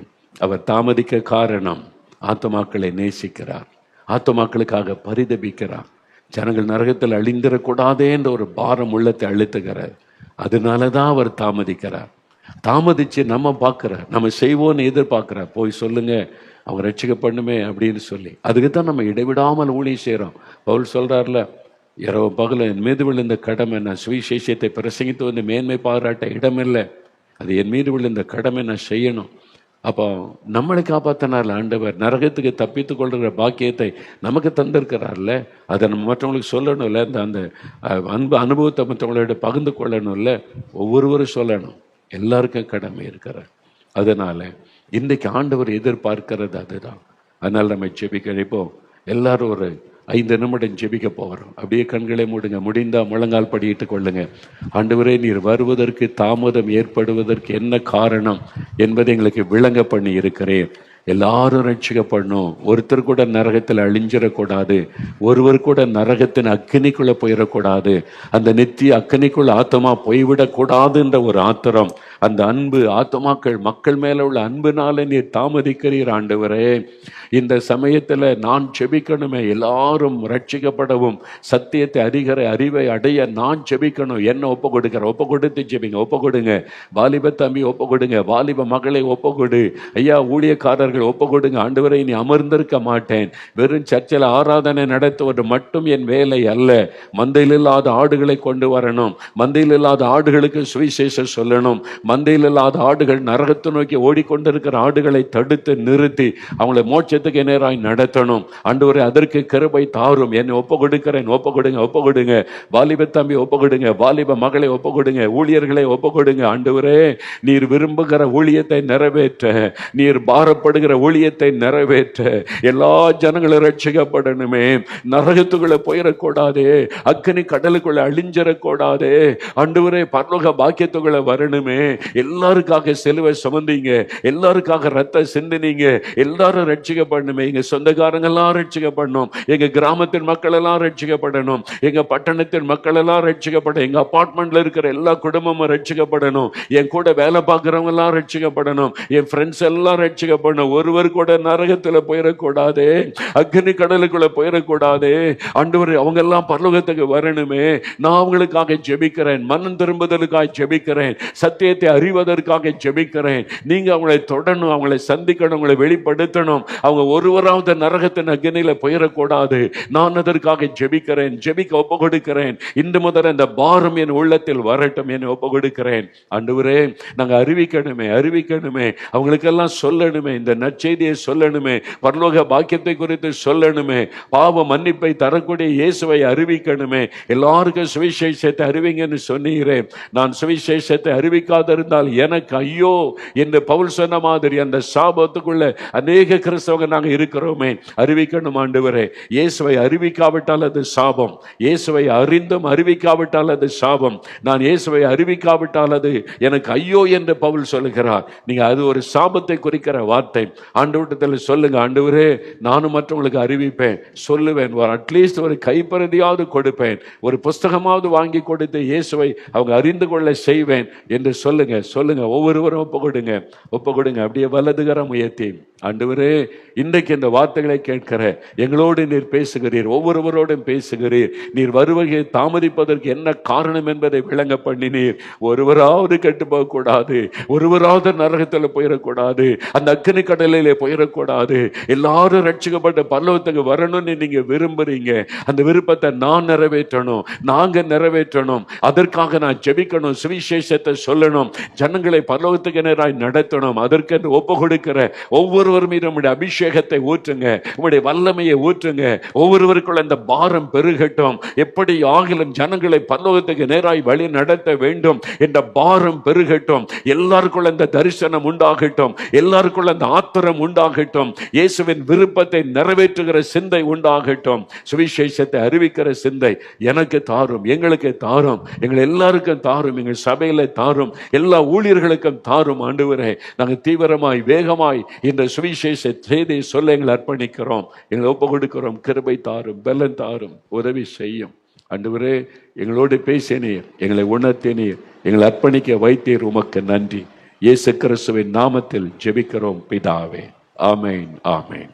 அவர் தாமதிக்க காரணம், ஆத்துமாக்களை நேசிக்கிறார், ஆத்துமாக்களுக்காக பரிதபிக்கிறார். ஜனங்கள் நரகத்தில் அழிந்திடக்கூடாதே என்ற ஒரு பாரம் உள்ளத்தை அழுத்துகிறார். அதனாலதான் அவர் தாமதிக்கிறார். தாமதிச்சு நம்ம பார்க்கிறார், நம்ம செய்வோன்னு எதிர்பார்க்கிறார். போய் சொல்லுங்க அவங்க ரட்சிக்கப்படணுமே அப்படின்னு சொல்லி. அதுக்கு தான் நம்ம இடைவிடாமல் ஊழியம் செய்கிறோம். பவுல் சொல்றாருல, இரவு பகல என் மீது விழுந்த கடமை, நான் சுவிசேஷத்தை பிரசங்கித்து மேன்மை பாராட்ட இடமில்லை, அது என் மீது விழுந்த கடமை நான் செய்யணும். அப்போ நம்மளை காப்பாற்றினார்ல ஆண்டவர், நரகத்துக்கு தப்பித்து கொள்கிற பாக்கியத்தை நமக்கு தந்திருக்கிறார்ல, அதை நம்ம மற்றவங்களுக்கு சொல்லணும்ல. அந்த அனுபவத்தை மற்றவங்களோட பகிர்ந்து கொள்ளணும்ல, ஒவ்வொருவரும் சொல்லணும். எல்லாருக்கும் கடமை இருக்கிறார். அதனால இன்றைக்கு ஆண்டவர் எதிர்பார்க்கிறது அதுதான். அதனால நம்ம ஜெபிக்க நினைப்போம். எல்லாரும் ஒரு 5 நிமிடம் ஜெபிக்க போகிறோம். அப்படியே கண்களை மூடுங்க, முடிந்தா முழங்கால் படியிட்டு கொள்ளுங்க. ஆண்டவரே, நீர் வருவதற்கு தாமதம் ஏற்படுவதற்கு என்ன காரணம் என்பதை எங்களுக்கு விளங்க பண்ணி இருக்கிறேன். எல்லாரும் ரட்சிக்கப்படணும், ஒருத்தர் கூட நரகத்தில் அழிஞ்சிடக்கூடாது, ஒருவர் கூட நரகத்தின் அக்கினிக்குள்ள போயிடக்கூடாது, அந்த நித்திய அக்கினிக்குள்ள ஆத்மா போய்விடக்கூடாதுன்ற ஒரு ஆத்திரம், அந்த அன்பு, ஆத்மாக்கள் மக்கள் மேல உள்ள அன்புனால நீர் தாமதிக்கிறீர் ஆண்டவரே. இந்த சமயத்துல நான் ஜெபிக்கணுமே, எல்லாரும் ரட்சிக்கப்படவும் சத்தியத்தை அறிவை அடைய நான் ஜெபிக்கணும். என்ன ஒப்பு கொடுக்கிறேன், ஒப்பு கொடுத்து ஜெபிங்க, ஒப்பு கொடுங்க. வாலிப தம்பி ஒப்பு கொடுங்க, வாலிப மகளை ஒப்பு கொடு. ஐயா ஊழியக்காரர்கள் ஒப்பு கொடுங்க. ஆண்டவரை நீ அமர்ந்திருக்க மாட்டேன், வெறும் சர்ச்சில் ஆராதனை நடத்துவது மட்டும் என் வேலை அல்ல. மந்தையில் இல்லாத ஆடுகளை கொண்டு வரணும், மந்தையில் இல்லாத ஆடுகளுக்கு சுவிசேஷம் சொல்லணும். மந்தையில் இல்லாத ஆடுகள், நரகத்தை நோக்கி ஓடிக்கொண்டிருக்கிற ஆடுகளை தடுத்து நிறுத்தி அவங்களை மோட்சத்துக்கு நேராய் நடத்தணும். ஆண்டவரே, அதற்கு கிருபை தாரும். என்னை ஒப்பு கொடுக்கிறேன், ஒப்பு கொடுங்க, ஒப்பு கொடுங்க. வாலிப தம்பி ஒப்பு கொடுங்க, வாலிப மகளை ஒப்பு கொடுங்க, ஊழியர்களை ஒப்பு கொடுங்க. ஆண்டவரே, நீர் விரும்புகிற ஊழியத்தை நிறைவேற்ற, நீர் பாரப்படுகிற ஊழியத்தை நிறைவேற்ற, எல்லா ஜனங்களும் ரட்சிக்கப்படணுமே, நரகத்துக்குள்ள போயிடக்கூடாதே, அக்கினி கடலுக்குள்ள அழிஞ்சிடக்கூடாதே. ஆண்டவரே, பரலோக பாக்கியத்துக்குள்ள வரணுமே. எல்லாருக்காக சிலுவை சுமந்தீங்க, எல்லாருக்காக ரத்த சிந்தினீங்க, எல்லாரும் ரட்சிக்கப்படணுமே. எங்க சொந்தக்காரங்க எல்லாம் ரட்சிக்கப்படணும், எங்க கிராமத்தின் மக்கள் எல்லாம் ரட்சிக்கப்படணும், எங்க பட்டணத்தின் மக்கள் எல்லாம் ரட்சிக்கப்படணும், எங்க அபார்ட்மெண்ட்ல இருக்கிற எல்லா குடும்பமும் ரட்சிக்கப்படணும், என் கூட வேலை பார்க்கிறவங்க எல்லாம் ரட்சிக்கப்படணும், என் ஃப்ரெண்ட்ஸ் எல்லாம் ரட்சிக்கப்படணும். ஒருவர் கூட நரகத்துல போயிடக்கூடாதே, அக்னி கடலுக்குள்ள போயிடக்கூடாதே. ஆண்டவரே, அவங்க எல்லாம் பரலோகத்துக்கு வரணுமே. நான் அவங்களுக்காக ஜெபிக்கிறேன், மனம் திரும்புதலுக்காக ஜெபிக்கிறேன், சத்தியத்தை அறிவதற்காக ஜெபிக்கிறேன். நீங்க அவங்களை தொடரணும், அவங்களை சந்திக்கணும், அவங்களை வெளிப்படுத்தணும். அவங்க ஒருவராவது நரகத்தின் அக்னியில போயிடக்கூடாது. நான் அதற்காக ஜெபிக்கிறேன், ஜெபிக்க ஒப்பு கொடுக்கிறேன். இன்று முதல் இந்த பாரம் என் உள்ளத்தில் வரட்டும், என்னை ஒப்பு கொடுக்கிறேன். ஆண்டவரே, நாங்க அறிவிக்கணுமே, அறிவிக்கணுமே, அவங்களுக்கெல்லாம் சொல்லணுமே, இந்த நற்செய்தியை சொல்லணுமே, பரலோக பாக்கியத்தை குறித்து சொல்லணுமே, பாவ மன்னிப்பை தரக்கூடிய இயேசுவை அறிவிக்கணுமே. எல்லாருக்கும் சுவிசேஷத்தை அறிவிங்கன்னு சொன்னீரேன். நான் சுவிசேஷத்தை அறிவிக்காத இருந்தால் எனக்கு ஐயோ என்று பவுல் சொன்ன மாதிரி அந்த சாபத்துக்குள்ள அநேக கிறிஸ்தவங்க நாங்க இருக்கிறோமே. அறிவிக்கணும் ஆண்டவரே. இயேசுவை அறிவிக்காவிட்டால் அது சாபம், இயேசுவை அறிந்தும் அறிவிக்காவிட்டால் அது சாபம். நான் இயேசுவை அறிவிக்காவிட்டால் அது எனக்கு ஐயோ என்று பவுல் சொல்லுகிறார். நீங்க அது ஒரு சாபத்தை குறிக்கிற வார்த்தை. ஆண்டவரிடத்தில் சொல்லுங்க, ஆண்டவரே, நானும் மற்றவங்களுக்கு அறிவிப்பேன், சொல்லுவேன், அட்லீஸ்ட் ஒரு கைப்பறதியாவது கொடுப்பேன், ஒரு புஸ்தகமாவது வாங்கி கொடுத்து இயேசுவை அவங்க அறிந்து கொள்ள செய்வேன் என்று சொல்லுங்க, சொல்லுங்க. ஒவ்வொருவரும் ஒப்பு கொடுங்க, ஒப்பு கொடுங்க. அப்படியே வலதுகரம் உயர்த்தி, ஆண்டவரே, இன்றைக்கு இந்த வார்த்தைகளை கேட்கிற எங்களோடு நீர் பேசுகிறீர், ஒவ்வொருவரோடும் பேசுகிறீர். நீர் வருவதை தாமதிப்பதற்கு என்ன காரணம் என்பதை விளங்க பண்ணினீர். ஒருவராவது கெட்டு போகக்கூடாது, ஒருவராவது நரகத்தில் போயிடக்கூடாது, அந்த அக்கினி கடலிலே போயிடக்கூடாது. எல்லாரும் ரட்சிக்கப்பட்ட பரலோகத்துக்கு வரணும்னு நீங்க விரும்புறீங்க. அந்த விருப்பத்தை நான் நிறைவேற்றணும், நாங்க நிறைவேற்றணும். அதற்காக நான் ஜெபிக்கணும், சுவிசேஷத்தை சொல்லணும், ஜனங்களை பரலோகத்துக்கு நேராய் நடத்தணும். அதற்கென்று ஒப்பு கொடுக்கிற ஒவ்வொருவர் மீதும் உம்முடைய அபிஷேகத்தை ஊற்றுங்க, உம்முடைய வல்லமையை ஊற்றுங்க. ஒவ்வொருவருக்குள்ள இந்த பாரம் பெருகட்டும். எப்படி ஆகிலும் ஜனங்களை பரலோகத்துக்கு நேராய் வழி நடத்த வேண்டும் என்ற பாரம் பெருகட்டும். எல்லாருக்குள்ள இந்த தரிசனம் உண்டாகட்டும், எல்லாருக்குள்ள இந்த ஆத்திரம் உண்டாகட்டும். இயேசுவின் விருப்பத்தை நிறைவேற்றுகிற சிந்தை உண்டாகட்டும். சுவிசேஷத்தை அறிவிக்கிற சிந்தை எனக்கு தாரும், எங்களுக்கு தாரும், எங்கள் எல்லாருக்கும் தாரும், எங்கள் சபையில தாரும், எல்லா ஊழியர்களுக்கும் தாரும். ஆண்டவரே, நாங்கள் தீவிரமாய் வேகமாய் இந்த சுவிசேஷ செய்தியை சொல்ல எங்களை அர்ப்பணிக்கிறோம், எங்களை ஒப்பு கொடுக்கிறோம். கிருபை தாரும், பலன் தாரும், உதவி செய்யும். ஆண்டவரே, எங்களோடு பேசினீர், எங்களை உணர்த்தினீர், எங்களை அர்ப்பணிக்க வைத்தீர். உமக்கு நன்றி. இயேசு கிறிஸ்துவின் நாமத்தில் ஜெபிக்கிறோம் பிதாவே. ஆமென், ஆமென்.